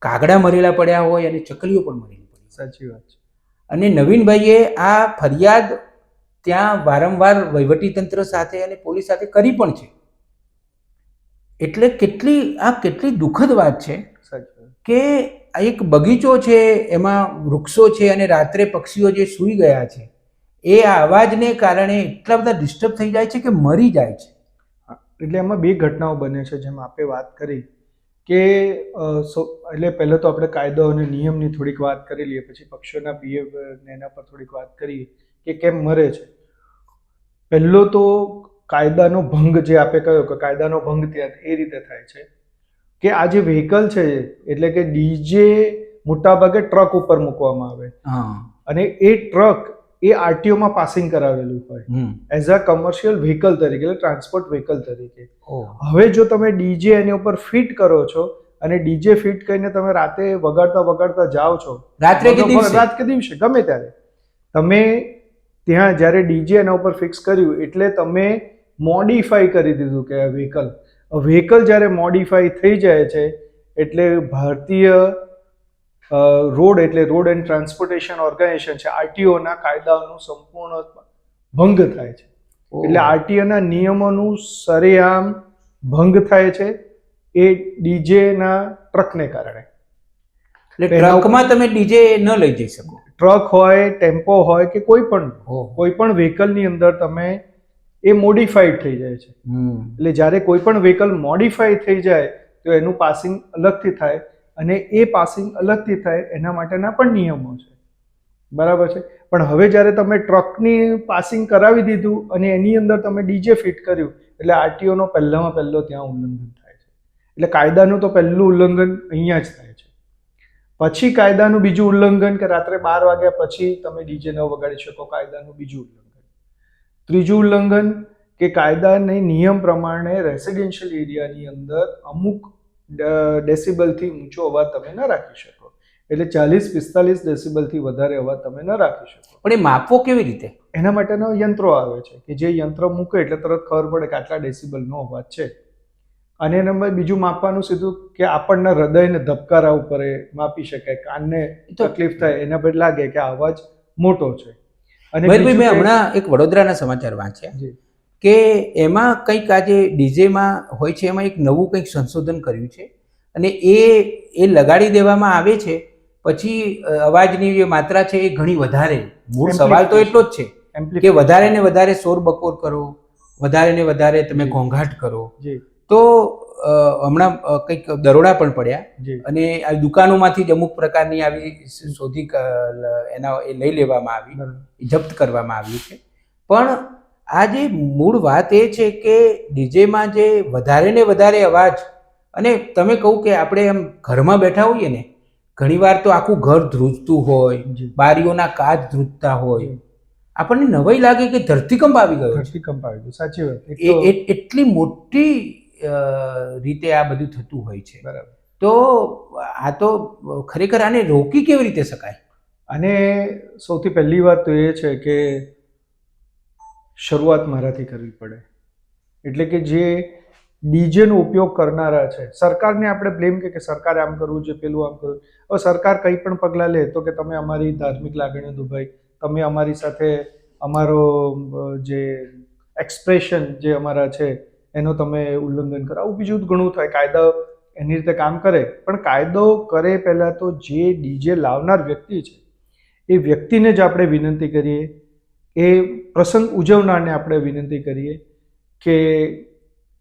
[SPEAKER 1] કાગડા મરેલા પડ્યા હોય અને ચકલીઓ પણ મરેલી પડી હોય.
[SPEAKER 2] સાચી વાત છે.
[SPEAKER 1] અને નવીનભાઈએ આ ફરિયાદ ત્યાં વારંવાર વહીવટીતંત્ર સાથે અને પોલીસ સાથે કરી પણ છે. એટલે કેટલી દુઃખદ વાત છે
[SPEAKER 2] સાચી વાત.
[SPEAKER 1] કે આ એક બગીચો છે, એમાં વૃક્ષો છે અને રાત્રે પક્ષીઓ જે સૂઈ ગયા છે એ આ અવાજને કારણે એટલા બધા ડિસ્ટર્બ થઈ જાય છે કે મરી જાય છે.
[SPEAKER 2] હા, એટલે એમાં બે ઘટનાઓ બને છે જેમ આપણે વાત કરી કે એટલે પહેલાં તો આપણે કાયદો અને નિયમની થોડીક વાત કરી લઈએ, પછી પક્ષીઓના બિહેવિયર ને એના પર થોડીક વાત કરીએ કે કેમ મરે છે. પહેલો તો કાયદાનો ભંગ, જે આપણે કહ્યું કે કાયદાનો ભંગ ત્યાં એ રીતે થાય છે કે આ જે વ્હીકલ છે એટલે કે ડીજે મોટાભાગે ટ્રક ઉપર મૂકવામાં આવે
[SPEAKER 1] હા.
[SPEAKER 2] અને એ ટ્રક એ આરટીઓમાં પાસિંગ કરાવેલું હોય એઝ અ કમર્શિયલ વ્હીકલ તરીકે, એટલે ટ્રાન્સપોર્ટ વ્હીકલ તરીકે. હવે જો તમે ડીજે એની ઉપર ફિટ કરો છો અને ડીજે ફિટ કરીને તમે રાતે વગાડતા જાઓ છો,
[SPEAKER 1] રાત્રે કે દિવસે?
[SPEAKER 2] રાત કે દિવસે ગમે ત્યારે, તમે ત્યાં જ્યારે ડીજે એના ઉપર ફિક્સ કર્યું એટલે તમે મોડિફાઈ કરી દીધું કે વ્હીકલ જ્યારે મોડિફાઈ થઈ જાય છે એટલે ભારતીય રોડ એન્ડ ટ્રાન્સપોર્ટેશન ઓર્ગેનાઇઝેશન છે, આરટીઓના કાયદાઓનું સંપૂર્ણ ભંગ થાય છે. એટલે આરટીઓના નિયમોનું સરેઆમ ભંગ થાય છે એ ડીજેના ટ્રકને કારણે.
[SPEAKER 1] એટલે ટ્રકમાં તમે ડીજે ન લઈ જઈ શકો.
[SPEAKER 2] ટ્રક હોય, ટેમ્પો હોય કે કોઈ પણ વ્હીકલની અંદર તમે એ મોડિફાઈડ થઈ જાય છે. એટલે જ્યારે કોઈ પણ વ્હીકલ મોડિફાઈ થઈ જાય તો એનું પાસિંગ અલગથી થાય અને એ પાસિંગ અલગથી થાય એના માટેના પણ નિયમો છે, બરાબર છે. પણ હવે જ્યારે તમે ટ્રકની પાસિંગ કરાવી દીધું અને એની અંદર તમે ડીજે ફિટ કર્યું એટલે આરટીઓનો પહેલો ત્યાં ઉલ્લંઘન થાય છે. એટલે કાયદાનું તો પહેલું ઉલ્લંઘન અહીંયા જ થાય છે. પછી કાયદાનું બીજું ઉલ્લંઘન કે રાત્રે 12 વાગ્યા પછી તમે ડીજે ન વગાડી શકો, કાયદાનું બીજું ઉલ્લંઘન. ત્રીજું ઉલ્લંઘન કે કાયદાના નિયમ પ્રમાણે રેસિડેન્શિયલ એરિયાની અંદર અમુક ડેસિબલથી ઊંચો અવાજ તમે ન રાખી શકો, એટલે 40-45 ડેસિબલથી વધારે અવાજ તમે ન રાખી શકો.
[SPEAKER 1] પણ એ માપવો કેવી રીતે?
[SPEAKER 2] એના માટેના યંત્રો આવે છે કે જે યંત્ર મૂકે એટલે તરત ખબર પડે કે આટલા ડેસિબલનો અવાજ છે. અને એના બીજું માપવાનું સીધું કે આપણના હૃદયને ધબકારા ઉપર માપી શકાય, કાનને તકલીફ થાય એના પર લાગે કે આ અવાજ મોટો છે. અને
[SPEAKER 1] મેં હમણાં એક વડોદરાના સમાચાર વાંચ્યા કે એમાં કંઈક આજે ડીજેમાં હોય છે, એમાં એક નવું કંઈક સંશોધન કર્યું છે અને એ લગાડી દેવામાં આવે છે પછી અવાજની જે માત્રા છે એ ઘણી વધારે. મૂળ સવાલ તો એટલો જ છે કે વધારે ને વધારે શોર બકોર કરો, વધારે ને વધારે તમે ઘોંઘાટ કરો. તો હમણાં કંઈક દરોડા પણ પડ્યા અને આ દુકાનોમાંથી જ અમુક પ્રકારની આવી શોધી એ લઈ લેવામાં આવી, જપ્ત કરવામાં આવ્યું છે. પણ આ જે મૂળ વાત એ છે કે ડીજેમાં જે વધારે ને વધારે અવાજ, અને તમે કહું કે આપણે એમ ઘરમાં બેઠા હોઈએ ને, ઘણીવાર તો આખું ઘર ધ્રુજતું હોય, બારીઓના કાચ ધ્રુજતા હોય, આપણને નવાઈ લાગે કે ધરતીકંપ આવી ગયો.
[SPEAKER 2] સાચી વાત.
[SPEAKER 1] એટલી મોટી રીતે આ બધું થતું હોય છે.
[SPEAKER 2] બરાબર.
[SPEAKER 1] તો આ તો ખરેખર આને રોકી કેવી રીતે શકાય?
[SPEAKER 2] અને સૌથી પહેલી વાત તો એ છે કે શરૂઆત મારાથી કરવી પડે. એટલે કે જે ડીજેનો ઉપયોગ કરનારા છે, સરકારને આપણે બ્લેમ કે સરકારે આમ કરવું છે, પેલું આમ કરવું. હવે સરકાર કંઈ પણ પગલાં લે તો કે તમે અમારી ધાર્મિક લાગણીઓ દુભાઈ, તમે અમારી સાથે અમારો જે એક્સપ્રેશન જે અમારા છે એનો તમે ઉલ્લંઘન કરો. આવું બીજું ઘણું થાય. કાયદા એની રીતે કામ કરે, પણ કાયદો કરે પહેલાં તો જે ડીજે લાવનાર વ્યક્તિ છે એ વ્યક્તિને જ આપણે વિનંતી કરીએ, એ પ્રસંગ ઉજવનારને આપણે વિનંતી કરીએ કે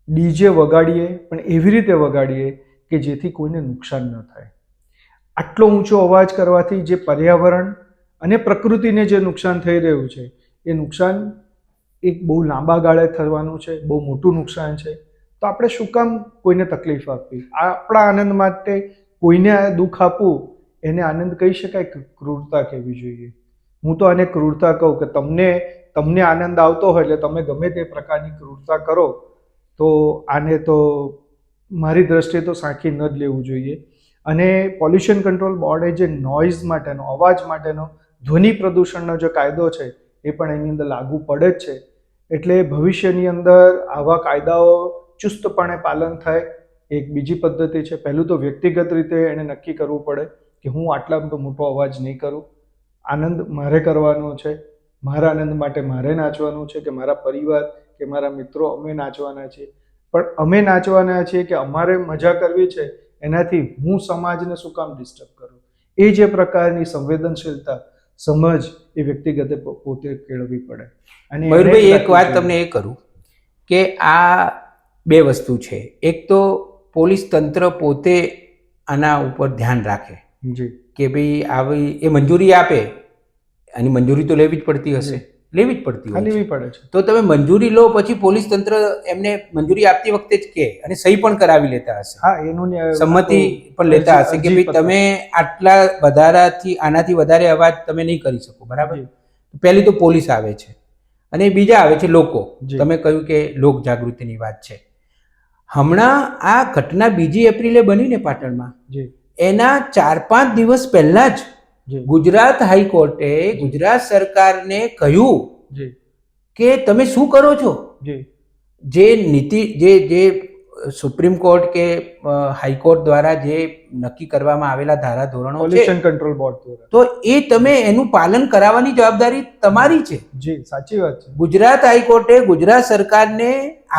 [SPEAKER 2] ડીજે વગાડીએ પણ એવી રીતે વગાડીએ કે જેથી કોઈને નુકસાન ન થાય. આટલો ઊંચો અવાજ કરવાથી જે પર્યાવરણ અને પ્રકૃતિને જે નુકસાન થઈ રહ્યું છે એ નુકસાન એક બહુ લાંબા ગાળે થવાનું છે, બહુ મોટું નુકસાન છે. તો આપણે શું કામ કોઈને તકલીફ આપવી? આપણા આનંદ માટે કોઈને દુઃખ આપવું એને આનંદ કહી શકાય કે ક્રૂરતા કહેવી જોઈએ? હું તો આને ક્રૂરતા કહું કે તમને આનંદ આવતો હોય એટલે તમે ગમે તે પ્રકારની ક્રૂરતા કરો તો આને તો મારી દ્રષ્ટિએ તો સાંખી ન જ લેવું જોઈએ. અને પોલ્યુશન કંટ્રોલ બોર્ડે જે નોઇઝ માટેનો, અવાજ માટેનો, ધ્વનિ પ્રદૂષણનો જે કાયદો છે એ પણ એની અંદર લાગુ પડે જ છે. એટલે ભવિષ્યની અંદર આવા કાયદાઓ ચુસ્તપણે પાલન થાય. એક બીજી પદ્ધતિ છે, પહેલું તો વ્યક્તિગત રીતે એને નક્કી કરવું પડે કે હું આટલા મોટો અવાજ નહીં કરું, આનંદ મારે કરવાનો છે, મારા આનંદ માટે મારે નાચવાનું છે, કે મારા પરિવાર કે મારા મિત્રો અમે નાચવાના છીએ. પણ અમે નાચવાના છીએ કે અમારે મજા કરવી છે, એનાથી હું સમાજને શું કામ ડિસ્ટર્બ કરું? એ જે પ્રકારની સંવેદનશીલતા, સમજ એ વ્યક્તિગતે પોતે કેળવવી પડે. અને
[SPEAKER 1] મયુરભાઈ, એક વાત તમને એ કરું કે આ બે વસ્તુ છે. એક તો પોલીસ તંત્ર પોતે આના ઉપર ધ્યાન રાખે કે ભાઈ આવી એ મંજૂરી આપે, આની મંજૂરી તો લેવી જ પડતી હશે, લેવી જ પડતી હોય છે. તો તમે મંજૂરી લો પછી પોલીસ તંત્ર એમને મંજૂરી આપતી વખતે જ કે અને સહી પણ કરાવી લેતા હશે, સંમતિ પણ લેતા હશે કે ભાઈ તમે આટલા વધારાથી આનાથી વધારે અવાજ તમે નહીં કરી શકો, બરાબર? પહેલી તો પોલીસ આવે છે અને બીજા આવે છે લોકો. તમે કહ્યું કે લોક જાગૃતિની વાત છે. હમણાં આ ઘટના 2 એપ્રિલે બની ને પાટણમાં, એના 4-5 દિવસ પહેલા જ ગુજરાત હાઈકોર્ટે ગુજરાત સરકારને કહ્યું કે તમે શું કરો છો? જે નીતિ જે સુપ્રીમ કોર્ટ કે હાઈકોર્ટ દ્વારા જે નક્કી કરવામાં આવેલા ધારા ધોરણો
[SPEAKER 2] પોલ્યુશન કંટ્રોલ બોર્ડ દ્વારા,
[SPEAKER 1] તો એ તમે એનું પાલન કરાવવાની જવાબદારી તમારી છે.
[SPEAKER 2] જી, સાચી વાત છે.
[SPEAKER 1] ગુજરાત હાઈકોર્ટે ગુજરાત સરકારને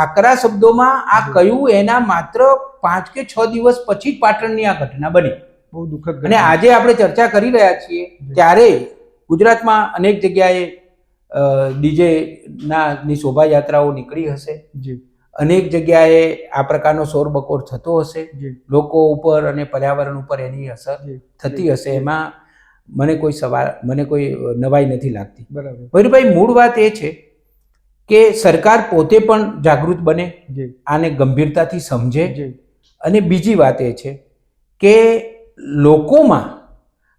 [SPEAKER 1] આકરા શબ્દોમાં આ કહ્યું. એના માત્ર 5 કે 6 દિવસ પછી જ પાટણની આ ઘટના બની.
[SPEAKER 2] બહુ દુઃખદ.
[SPEAKER 1] અને આજે આપણે ચર્ચા કરી રહ્યા છીએ ત્યારે ગુજરાતમાં અનેક જગ્યાએ ડીજે ની શોભાયાત્રાઓ નીકળી હશે, અનેક જગ્યાએ આ પ્રકારનો શોરબકોર થતો હશે, લોકો ઉપર અને પર્યાવરણ ઉપર એની અસર થતી હશે. એમાં મને કોઈ નવાઈ નથી લાગતી. મયુરભાઈ, મૂળ વાત એ છે કે સરકાર પોતે પણ જાગૃત બને, આને ગંભીરતાથી સમજે. અને બીજી વાત એ છે કે લોકોમાં,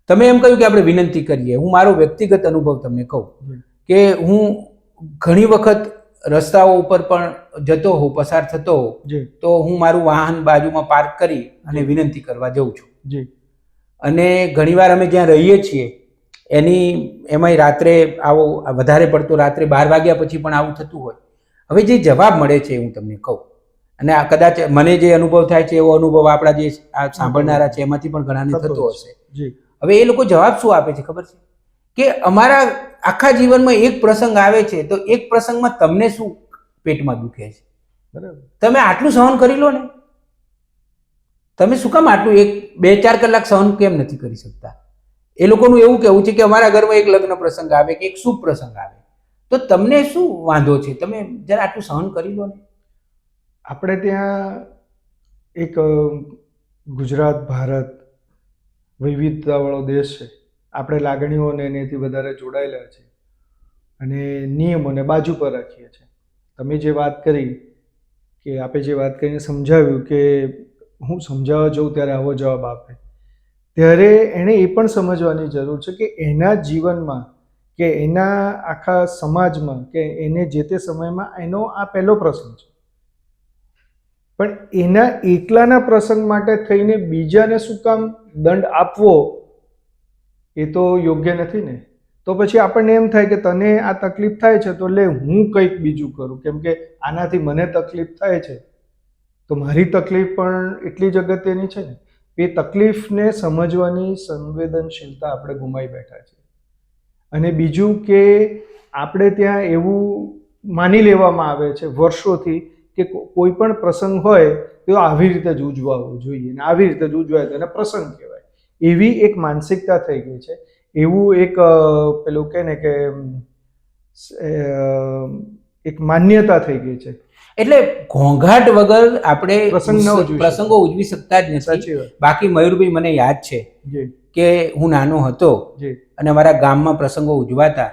[SPEAKER 1] તમે એમ કહ્યું કે આપણે વિનંતી કરીએ, હું મારો વ્યક્તિગત અનુભવ તમને કહું કે હું ઘણી વખત રસ્તાઓ ઉપર પણ જતો હોઉં, પસાર થતો હોઉં, તો હું મારું વાહન બાજુમાં પાર્ક કરી અને વિનંતી કરવા જઉં છું. અને ઘણીવાર અમે જ્યાં રહીએ છીએ એમાંય રાત્રે આવો વધારે પડતો રાત્રે 12 વાગ્યા પછી પણ આવું થતું હોય. હવે જે જવાબ મળે છે હું તમને કહું, અને આ કદાચ મને જે અનુભવ થાય છે એવો અનુભવ આપણા જે આ સાંભળનારા છે એમાંથી પણ ઘણાને થતો હશે. હવે એ લોકો જવાબ શું આપે છે ખબર છે? કે અમારા આખા જીવનમાં એક પ્રસંગ આવે છે તો એક પ્રસંગમાં તમને શું પેટમાં દુખે છે? બરાબર, તમે આટલું સહન કરી લો ને, તમે શું કામ આટલું 2-4 કલાક સહન કેમ નથી કરી શકતા? એ લોકોનું એવું કહેવું છે કે અમારા ઘરમાં એક લગ્ન પ્રસંગ આવે કે એક શુભ પ્રસંગ આવે તો તમને શું વાંધો છે? તમે જરા આટલું સહન કરી લો ને.
[SPEAKER 2] આપણે ત્યાં એક ગુજરાત, ભારત વિવિધતાવાળો દેશ છે. આપણે લાગણીઓને એનાથી વધારે જોડાયેલા છે અને નિયમોને બાજુ પર રાખીએ છીએ. તમે જે વાત કરી કે આપણે જે વાત કરીને સમજાવ્યું કે હું સમજાવવા જાઉં ત્યારે આવો જવાબ આપે, ત્યારે એણે એ પણ સમજવાની જરૂર છે કે એના જીવનમાં કે એના આખા સમાજમાં કે એને જે તે સમયમાં એનો આ પહેલો પ્રસંગ છે. પણ એના એકલાના પ્રસંગ માટે થઈને બીજાને શું કામ દંડ આપવો, એ તો યોગ્ય નથી ને. તો પછી આપણને એમ થાય કે તને આ તકલીફ થાય છે તો લે હું કંઈક બીજું કરું, કેમ કે આનાથી મને તકલીફ થાય છે તો મારી તકલીફ પણ એટલી જ અગત્યની છે ને. એ તકલીફને સમજવાની સંવેદનશીલતા આપણે ગુમાવી બેઠા છે. અને બીજું કે આપણે ત્યાં એવું માની લેવામાં આવે છે વર્ષોથી કે કોઈ પણ પ્રસંગ હોય તો આવી રીતે જ ઉજવાવો જોઈએ ને આવી રીતે જ ઉજવાય તો એને પ્રસંગ કહેવાય. એવી એક માનસિકતા થઈ ગઈ છે, એવું એક પેલું કહે ને કે એક માન્યતા થઈ ગઈ છે.
[SPEAKER 1] એટલે ઘોંઘાટ વગર આપણે
[SPEAKER 2] પ્રસંગ ન ઉજવી
[SPEAKER 1] પ્રસંગો ઉજવી શકતા જ નથી.
[SPEAKER 2] સાચી વાત.
[SPEAKER 1] બાકી મયુરભાઈ, મને યાદ છે
[SPEAKER 2] જી
[SPEAKER 1] કે હું નાનો હતો
[SPEAKER 2] જી
[SPEAKER 1] અને અમારા ગામમાં પ્રસંગો ઉજવાતા,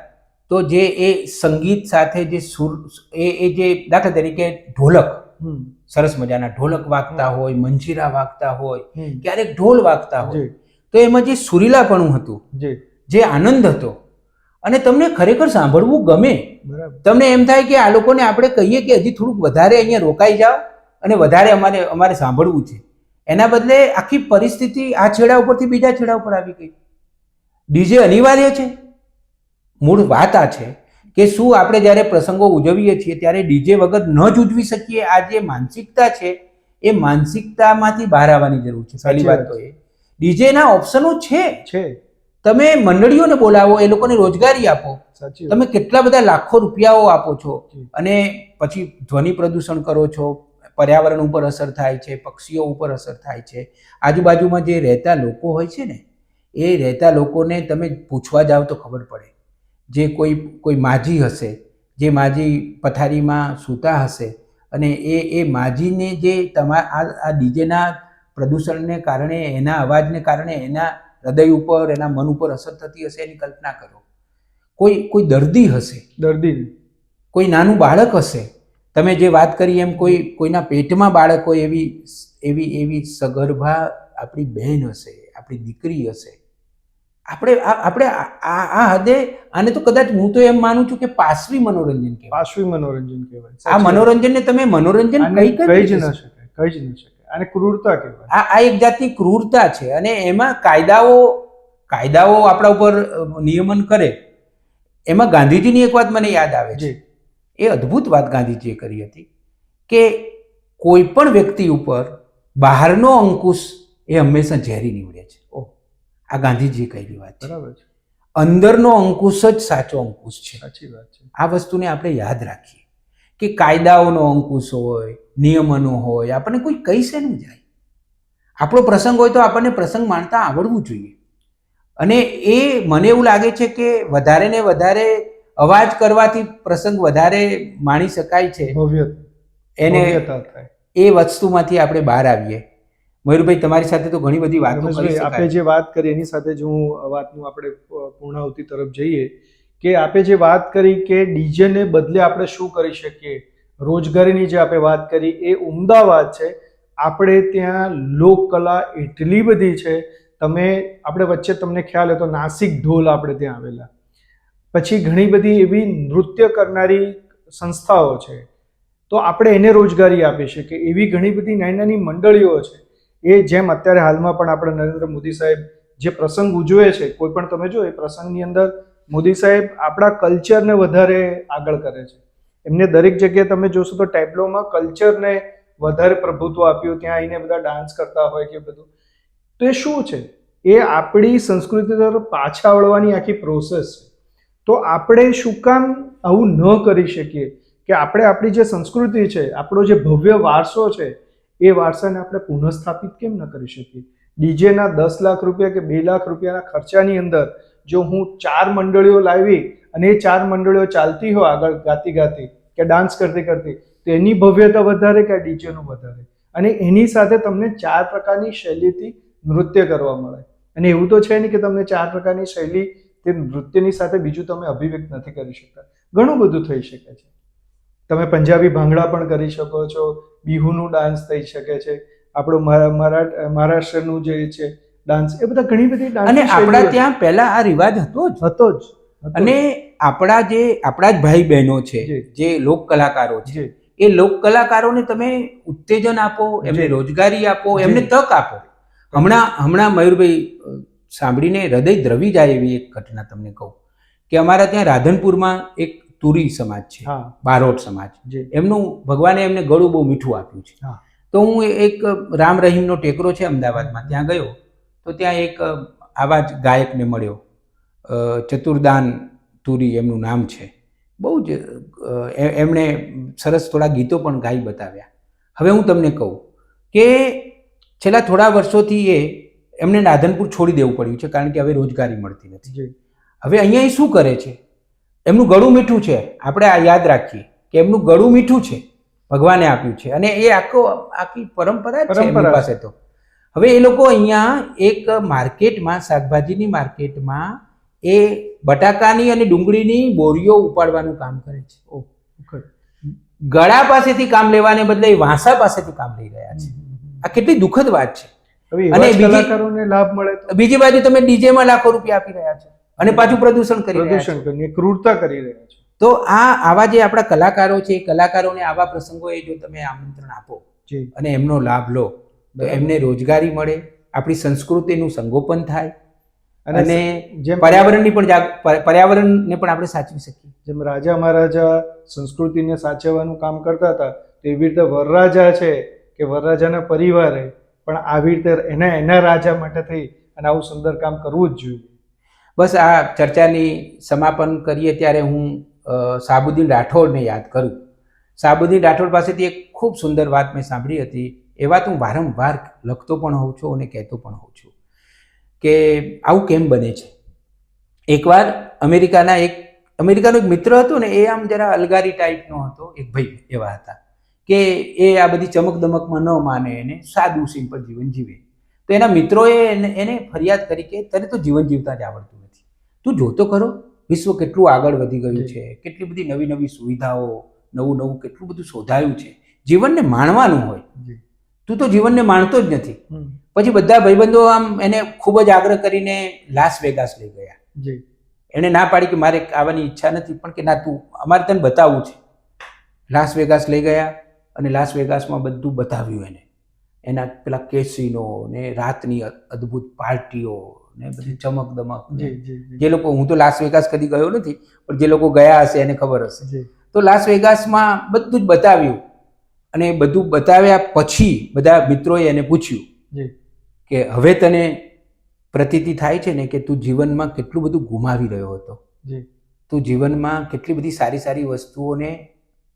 [SPEAKER 1] તો જે એ સંગીત સાથે જે સુર, એ જે દાખલા તરીકે ઢોલક,
[SPEAKER 2] હમ
[SPEAKER 1] સરસ મજાના ઢોલક વાગતા હોય, મંજીરા વાગતા હોય,
[SPEAKER 2] હમ
[SPEAKER 1] ક્યારેક ઢોલ વાગતા હોય,
[SPEAKER 2] જી
[SPEAKER 1] તો એમાં જે સુરીલાપણું હતું,
[SPEAKER 2] જી
[SPEAKER 1] જે આનંદ હતો, અને તમને ખરેખર સાંભળવું ગમે.
[SPEAKER 2] બરાબર.
[SPEAKER 1] તમને એમ થાય કે આ લોકોને આપણે કહીએ કે હજી થોડુંક વધારે અહીંયા રોકાઈ જાઓ અને વધારે અમારે સાંભળવું છે. એના બદલે આખી પરિસ્થિતિ આ છેડા ઉપરથી બીજા છેડા ઉપર આવી ગઈ. ડીજે અનિવાર્ય છે. મૂળ વાત આ છે કે શું આપણે જ્યારે પ્રસંગો ઉજવીએ છીએ ત્યારે ડીજે વગર ન જ ઉજવી શકીએ? આ જે માનસિકતા છે એ માનસિકતામાંથી બહાર આવવાની જરૂર છે. પહેલી વાત તો એ ડીજેના ઓપ્શનો છે. તમે મંડળીઓને બોલાવો, એ લોકોને રોજગારી આપો.
[SPEAKER 2] સાચી
[SPEAKER 1] તમે કેટલા બધા લાખો રૂપિયાઓ આપો છો
[SPEAKER 2] જી.
[SPEAKER 1] અને પછી ધ્વનિ પ્રદૂષણ કરો છો, પર્યાવરણ ઉપર અસર થાય છે, પક્ષીઓ ઉપર અસર થાય છે. આજુબાજુમાં જે રહેતા લોકો હોય છે ને, એ રહેતા લોકોને તમે પૂછવા જાઓ તો ખબર પડે. જે કોઈ માજી હશે, જે માજી પથારીમાં સૂતા હશે, અને એ માજીને જે આ ડીજેના પ્રદૂષણને કારણે, એના અવાજને કારણે એના હૃદય ઉપર, એના મન ઉપર અસર થતી હશે, એની કલ્પના કરો. કોઈ દર્દી હશે,
[SPEAKER 2] દર્દી,
[SPEAKER 1] કોઈ નાનું બાળક હશે, તમે જે વાત કરી એમ કોઈના પેટમાં બાળક હોય, એવી સગર્ભા આપણી બહેન હશે, આપણી દીકરી હશે. આપણે આ હદે આને તો કદાચ હું તો એમ માનું છું કે પાશવી મનોરંજન કહેવાય.
[SPEAKER 2] પાશવી મનોરંજન કહેવાય.
[SPEAKER 1] આ મનોરંજનને તમે મનોરંજન
[SPEAKER 2] કહી જ ન શકાય, કહી જ ન શકાય. આને ક્રૂરતા કહેવાય. આ
[SPEAKER 1] એક જાતની ક્રૂરતા છે. અને એમાં કાયદાઓ આપણા ઉપર નિયમન કરે. એમાં ગાંધીજીની એક વાત મને યાદ આવે છે. એ અદ્ભુત વાત ગાંધીજીએ કરી હતી કે કોઈ પણ વ્યક્તિ ઉપર બહારનો અંકુશ એ હંમેશા ઝેરી નીવડે છે. આ ગાંધીજીએ કહેલી વાત છે.
[SPEAKER 2] બરાબર છે.
[SPEAKER 1] અંદરનો અંકુશ જ સાચો અંકુશ છે.
[SPEAKER 2] સાચી વાત છે.
[SPEAKER 1] આ વસ્તુને આપણે યાદ રાખીએ કે કાયદાઓનો અંકુશ હોય, નિયમનો હોય, આપણને કોઈ કહી છે નહીં જાય. આપણો પ્રસંગ હોય તો આપણને પ્રસંગ માણતા આવડવું જોઈએ. અને એ મને એવું લાગે છે કે વધારે ને વધારે અવાજ કરવાથી પ્રસંગ વધારે માણી શકાય છે. એ વસ્તુમાંથી આપણે બહાર આવીએ. મયુરભાઈ, તમારી સાથે તો ઘણી બધી વાતો કરી શકાય.
[SPEAKER 2] આપણે જે વાત કરી એની સાથે જ હું વાતનું આપણે પૂર્ણાહુતિ તરફ જઈએ કે આપણે જે વાત કરી કે ડીજેને બદલે આપણે શું કરી શકીએ, રોજગારીની જે આપણે વાત કરી એ ઉમદા વાત છે. આપણે ત્યાં લોકકલા એટલી બધી છે. આપણે વચ્ચે તમને ખ્યાલ હોય તો નાસિક ઢોલ આપણે ત્યાં આવેલા, પછી ઘણી બધી એવી નૃત્ય કરનારી સંસ્થાઓ છે. તો આપણે એને રોજગારી આપી શકીએ એવી ઘણી બધી નાની નાની મંડળીઓ છે. એ જેમ અત્યારે હાલમાં પણ આપણે નરેન્દ્ર મોદી સાહેબ જે પ્રસંગ ઉજવે છે, કોઈ પણ તમે જો એ પ્રસંગની અંદર મોદી સાહેબ આપણા કલ્ચરને વધારે આગળ કરે છે. એમને દરેક જગ્યાએ તમે જોશો તો ટેબ્લોમાં કલ્ચરને વધારે પ્રભુત્વ આપ્યું. ત્યાં આવીને બધા ડાન્સ કરતા હોય કે બધું. તો એ શું છે? એ આપણી સંસ્કૃતિ તરફ પાછા વળવાની આખી પ્રોસેસ છે. તો આપણે શું કામ આવું ન કરી શકીએ કે આપણે આપણી જે સંસ્કૃતિ છે, આપણો જે ભવ્ય વારસો છે, એ વારસાને આપણે પુનઃસ્થાપિત કેમ ન કરી શકીએ? ડીજેના 10 લાખ રૂપિયા કે 2 લાખ રૂપિયાના ખર્ચાની અંદર જો હું 4 મંડળીઓ લાવી અને એ 4 મંડળીઓ ચાલતી હોય આગળ ગાતી કે ડાન્સ કરતી, તો એની ભવ્યતા વધારે કે ડીજેનું વધારે? અને એની સાથે તમને 4 પ્રકારની શૈલીથી નૃત્ય કરવા મળે. અને એવું તો છે નહીં કે તમને 4 પ્રકારની શૈલી તે નૃત્યની સાથે બીજું તમે અભિવ્યક્ત નથી કરી શકતા. ઘણું બધું થઈ શકે છે. તમે પંજાબી ભાંગડા પણ કરી શકો છો, બિહુનું ડાન્સ થઈ શકે છે, આપણું મહારાષ્ટ્રનું જે છે ડાન્સ, એ બધા ઘણી બધી ડાન્સ.
[SPEAKER 1] અને આપણા ત્યાં પહેલા આ રિવાજ હતો જ. અને આપણા જ ભાઈ બહેનો છે, જે લોક કલાકારો છે, એ લોક કલાકારોને તમે ઉત્તેજન આપો, એમને રોજગારી આપો, એમને તક આપો. હમણાં મયુરભાઈ, સાંભળીને હૃદય દ્રવી જાય એવી એક ઘટના તમને કહું કે અમારા ત્યાં રાધનપુરમાં એક તુરી સમાજ છે, બારોટ સમાજ. એમનું ભગવાને એમને ગળું બહુ મીઠું આપ્યું છે. તો હું એક રામ રહીમનો ટેકરો છે અમદાવાદમાં, ત્યાં ગયો તો ત્યાં એક આવા જ ગાયકને મળ્યો. ચતુર્દાન તુરી એમનું નામ છે. બહુ જ એમણે સરસ થોડા ગીતો પણ ગાઈ બતાવ્યા. હવે હું તમને કહું કે છેલ્લા થોડા વર્ષોથી એમને રાધનપુર છોડી દેવું પડ્યું છે, કારણ કે હવે રોજગારી મળતી નથી. હવે અહીંયા એ શું કરે છે? એમનું ગળું મીઠું છે. આપણે આ યાદ રાખીએ કે એમનું ગળું મીઠું છે, ભગવાને આપ્યું છે અને એ આખી પરંપરા જ છે એમની
[SPEAKER 2] પરંપરા
[SPEAKER 1] પાસે તો. હવે એ લોકો અહીંયા એક માર્કેટમાં, શાકભાજીની માર્કેટમાં એ બટાકાની અને ડુંગળીની બોરીઓ ઉપાડવાનું કામ કરે છે. ગળા પાસેથી કામ લેવાને બદલે એ વાંસા પાસેથી કામ લઈ રહ્યા છે. આ કેટલી દુઃખદ વાત છે.
[SPEAKER 2] હવે
[SPEAKER 1] અને
[SPEAKER 2] એવા જ કલાકારોને લાભ મળે તો
[SPEAKER 1] બીજી બાજુ તમે ડીજેમાં લાખો રૂપિયા આપી રહ્યા છો અને પાછું પ્રદૂષણ કરી રહ્યા છો.
[SPEAKER 2] પ્રદૂષણ કરીને ક્રૂરતા કરી રહ્યા છે.
[SPEAKER 1] તો આવા જે આપણા કલાકારો છે, એ કલાકારોને આવા પ્રસંગોએ જો તમે આમંત્રણ આપો
[SPEAKER 2] જી
[SPEAKER 1] અને એમનો લાભ લો તો એમને રોજગારી મળે, આપણી સંસ્કૃતિનું સંગોપન થાય અને
[SPEAKER 2] જેમ
[SPEAKER 1] પર્યાવરણની પણ પર્યાવરણને પણ આપણે સાચવી શકીએ.
[SPEAKER 2] જેમ રાજા મહારાજા સંસ્કૃતિને સાચવવાનું કામ કરતા હતા, તેવી રીતે વરરાજા છે કે વરરાજાના પરિવારે પણ આવી રીતે એના રાજા માટે થઈ અને આવું સુંદર કામ કરવું જ જોઈએ.
[SPEAKER 1] બસ આ ચર્ચાની સમાપન કરીએ ત્યારે હું સાબુદ્દીન રાઠોડને યાદ કરું. સાબુદ્દીન રાઠોડ પાસેથી એક ખૂબ સુંદર વાત મેં સાંભળી હતી. એ વાત હું વારંવાર લખતો પણ હોઉં છું અને કહેતો પણ હોઉં છું કે આવું કેમ બને છે. એકવાર અમેરિકાનો એક મિત્ર હતો ને, એ આમ જરા અલગારી ટાઈપનો હતો. એક ભાઈ એવા હતા કે એ આ બધી ચમકદમકમાં ન માને અને સાદું સિમ્પલ જીવન જીવે. તો એના મિત્રોએ એને ફરિયાદ કરી કે તને તો જીવન જીવતા જ આવડતું નથી. તું જોતો ખરો વિશ્વ કેટલું આગળ વધી ગયું છે, કેટલી બધી નવી નવી સુવિધાઓ, નવું કેટલું બધું શોધાયું છે. જીવનને માણવાનું હોય, તું તો જીવનને માણતો જ નથી. પછી બધા ભાઈબંધો આમ એને ખૂબ જ આગ્રહ કરીને લાસ વેગાસ લઈ ગયા. એને ના પાડી કે મારે આવવાની ઈચ્છા નથી, પણ કે ના, તું અમારે તને બતાવવું છે. લાસ વેગાસ લઈ ગયા અને લાસ વેગાસમાં બધું બતાવ્યું એને. એના પેલા કેસિનો ને રાતની અદ્ભુત પાર્ટીઓ ને બધી ચમકદમક. જે લોકો, હું તો લાસ વેગાસ કદી ગયો નથી, પણ જે લોકો ગયા હશે એને ખબર હશે. તો લાસ વેગાસમાં બધું જ બતાવ્યું અને બધું બતાવ્યા પછી બધા મિત્રોએ એને પૂછ્યું કે હવે તને પ્રતીતિ થાય છે ને કે તું જીવનમાં કેટલું બધું ગુમાવી રહ્યો હતો, તું જીવનમાં કેટલી બધી સારી સારી વસ્તુઓને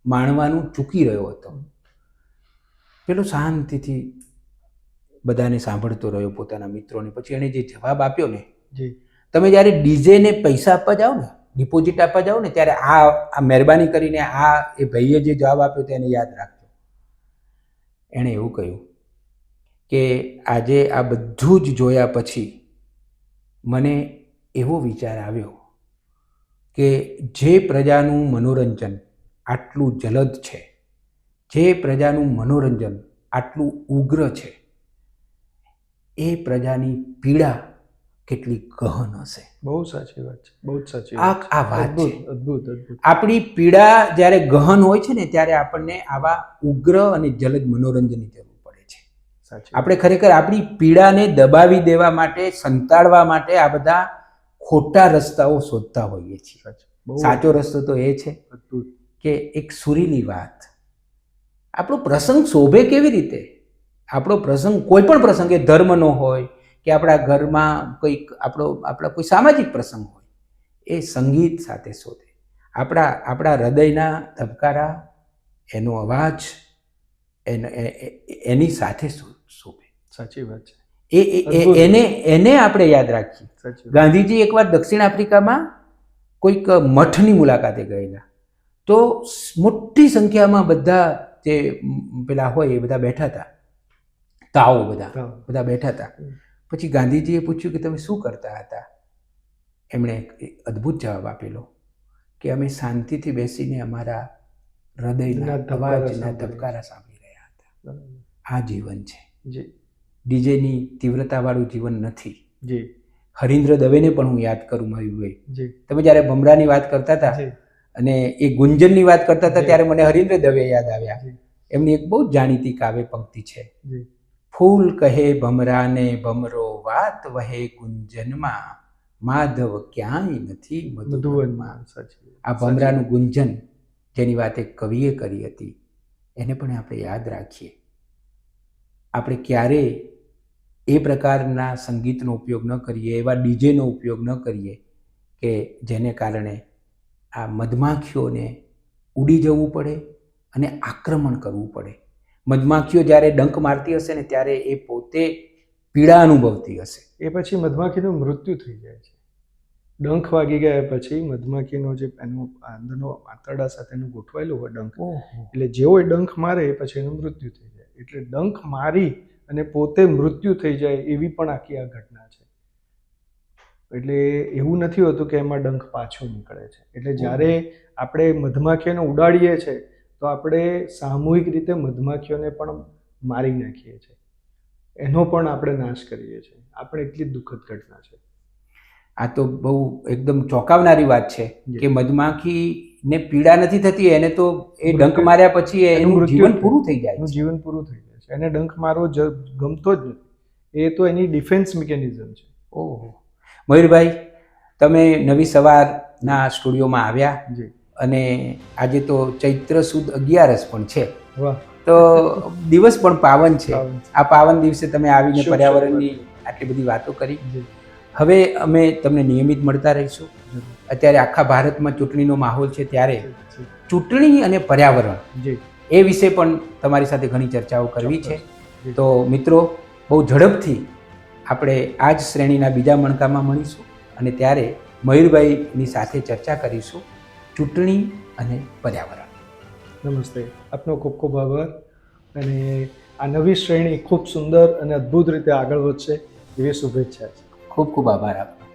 [SPEAKER 1] માણવાનું ચૂકી રહ્યો હતો. પેલો શાંતિથી બધાને સાંભળતો રહ્યો, પોતાના મિત્રોને. પછી એણે જે જવાબ આપ્યો ને, તમે જ્યારે ડીજેને પૈસા આપવા જાઓ ને, ડિપોઝિટ આપવા જાઓ ને, ત્યારે આ મહેરબાની કરીને એ ભાઈએ જે જવાબ આપ્યો તેને યાદ રાખજો. એણે એવું કહ્યું કે આજે આ બધું જ જોયા પછી મને એવો વિચાર આવ્યો કે જે પ્રજાનું મનોરંજન આટલું જલદ છે, જે પ્રજાનું મનોરંજન આટલું ઉગ્ર છે, એ પ્રજાની પીડા કેટલી ગહન હશે.
[SPEAKER 2] બહુ સાચી વાત છે, બહુ જ સાચી
[SPEAKER 1] આ વાત છે.
[SPEAKER 2] અદ્ભુત.
[SPEAKER 1] આપણી પીડા જ્યારે ગહન હોય છે ને, ત્યારે આપણને આવા ઉગ્ર અને જલદ મનોરંજનની જરૂર પડે છે. આપણે ખરેખર આપણી પીડાને દબાવી દેવા માટે, સંતાડવા માટે આ બધા ખોટા રસ્તાઓ શોધતા હોઈએ છીએ. સાચો રસ્તો તો એ છે કે એક સુરીલી વાત. આપણો પ્રસંગ શોભે કેવી રીતે? આપણો પ્રસંગ, કોઈ પણ પ્રસંગ, એ ધર્મનો હોય કે આપણા ઘરમાં આપણા કોઈ સામાજિક પ્રસંગ હોય, એ સંગીત સાથે શોધે. આપણા હૃદયના ધબકારા, એનો અવાજ, એની સાથે શોભે.
[SPEAKER 2] સાચી વાત છે.
[SPEAKER 1] એને આપણે યાદ રાખીએ. ગાંધીજી એકવાર દક્ષિણ આફ્રિકામાં કોઈક મઠની મુલાકાતે ગયેલા. તો મોટી સંખ્યામાં બધા જે પેલા હોય એ બધા બેઠા હતા, તાઓ બધા બેઠા હતા. પછી ગાંધીજીએ પૂછ્યું કે તમે શું કરતા હતા? એમણે અદ્ભુત જવાબ આપેલો કે અમે શાંતિથી બેસીને અમારા હૃદયના અવાજના ધબકારા સાંભળી રહ્યા હતા. આ જીવન છે. ડીજેની તીવ્રતાવાળું જીવન નથી. હરીન્દ્ર દવેને પણ હું યાદ કરું મયુરભાઈ. તમે જ્યારે ભમરાની વાત કરતા હતા અને એ ગુંજનની વાત કરતા હતા, ત્યારે મને હરીન્દ્ર દવે યાદ આવ્યા. એમની એક બહુ જાણીતી કાવ્ય પંક્તિ છે, ફૂલ કહે ભમરાને ભમરો વાત વહે ગુંજનમાં, માધવ ક્યાંય નથી મધુવનમાં. આ ભમરાનું ગુંજન જેની વાત એક કવિએ કરી હતી, એને પણ આપણે યાદ રાખીએ. આપણે ક્યારેય એ પ્રકારના સંગીતનો ઉપયોગ ન કરીએ, એવા ડીજેનો ઉપયોગ ન કરીએ કે જેને કારણે આ મધમાખીઓને ઉડી જવું પડે અને આક્રમણ કરવું પડે. મધમાખીઓ જ્યારે ડંખ મારતી હશે ને, ત્યારે એ પોતે પીડા અનુભવતી હશે.
[SPEAKER 2] એ પછી મધમાખીનું મૃત્યુ થઈ જાય છે. ડંખ વાગી ગયા પછી મધમાખીનો જે એનો અંદરનો આંતરડા સાથેનું ગોઠવાયેલું હોય ડંખ, એટલે જેવો એ ડંખ મારે પછી એનું મૃત્યુ થઈ જાય. એટલે ડંખ મારી અને પોતે મૃત્યુ થઈ જાય એવી પણ આખી આ ઘટના છે. એટલે એવું નથી હોતું કે એમાં ડંખ પાછો નીકળે છે. એટલે જ્યારે આપણે મધમાખીઓને ઉડાડીએ છીએ તો આપણે સામૂહિક રીતે મધમાખીઓને પણ મારી નાખીએ છીએ, એનો પણ આપણે નાશ કરીએ છીએ. આપણે એટલી જ દુઃખદ ઘટના છે.
[SPEAKER 1] આ તો બહુ એકદમ ચોંકાવનારી વાત છે કે મધમાખીને પીડા નથી થતી, એને તો એ ડંખ માર્યા પછી એનું જીવન પૂરું થઈ જાય
[SPEAKER 2] એનું
[SPEAKER 1] છે.
[SPEAKER 2] જીવન પૂરું થઈ જાય છે. એને ડંખ મારવો ગમતો જ નથી. એ તો એની ડિફેન્સ મિકેનિઝમ છે.
[SPEAKER 1] ઓહો. મયુરભાઈ, તમે નવી સવારના સ્ટુડિયોમાં આવ્યા
[SPEAKER 2] જી.
[SPEAKER 1] અને આજે તો ચૈત્ર સુદ 11 પણ છે,
[SPEAKER 2] વાહ.
[SPEAKER 1] તો દિવસ પણ પાવન છે.
[SPEAKER 2] પાવન છે.
[SPEAKER 1] આ પાવન દિવસે તમે આવીને
[SPEAKER 2] શુભ
[SPEAKER 1] પર્યાવરણની
[SPEAKER 2] શરૂઆત.
[SPEAKER 1] આટલી બધી વાતો કરી.
[SPEAKER 2] જી.
[SPEAKER 1] હવે અમે તમને નિયમિત મળતા રહીશું.
[SPEAKER 2] જરૂર.
[SPEAKER 1] અત્યારે આખા ભારતમાં ચૂંટણીનો માહોલ છે, ત્યારે
[SPEAKER 2] જી.
[SPEAKER 1] ચૂંટણી અને પર્યાવરણ
[SPEAKER 2] જી.
[SPEAKER 1] એ વિશે પણ તમારી સાથે ઘણી ચર્ચાઓ કરવી છે.
[SPEAKER 2] જી.
[SPEAKER 1] તો મિત્રો, બહુ ઝડપથી આપણે આ જ શ્રેણીના બીજા મણકામાં મળીશું અને ત્યારે મયુરભાઈની સાથે ચર્ચા કરીશું ચૂંટણી અને પર્યાવરણ.
[SPEAKER 2] નમસ્તે. આપનો ખૂબ ખૂબ આભાર. અને આ નવી શ્રેણી ખૂબ સુંદર અને અદ્ભુત રીતે આગળ વધશે એવી શુભેચ્છા છે.
[SPEAKER 1] ખૂબ ખૂબ આભાર આપનો.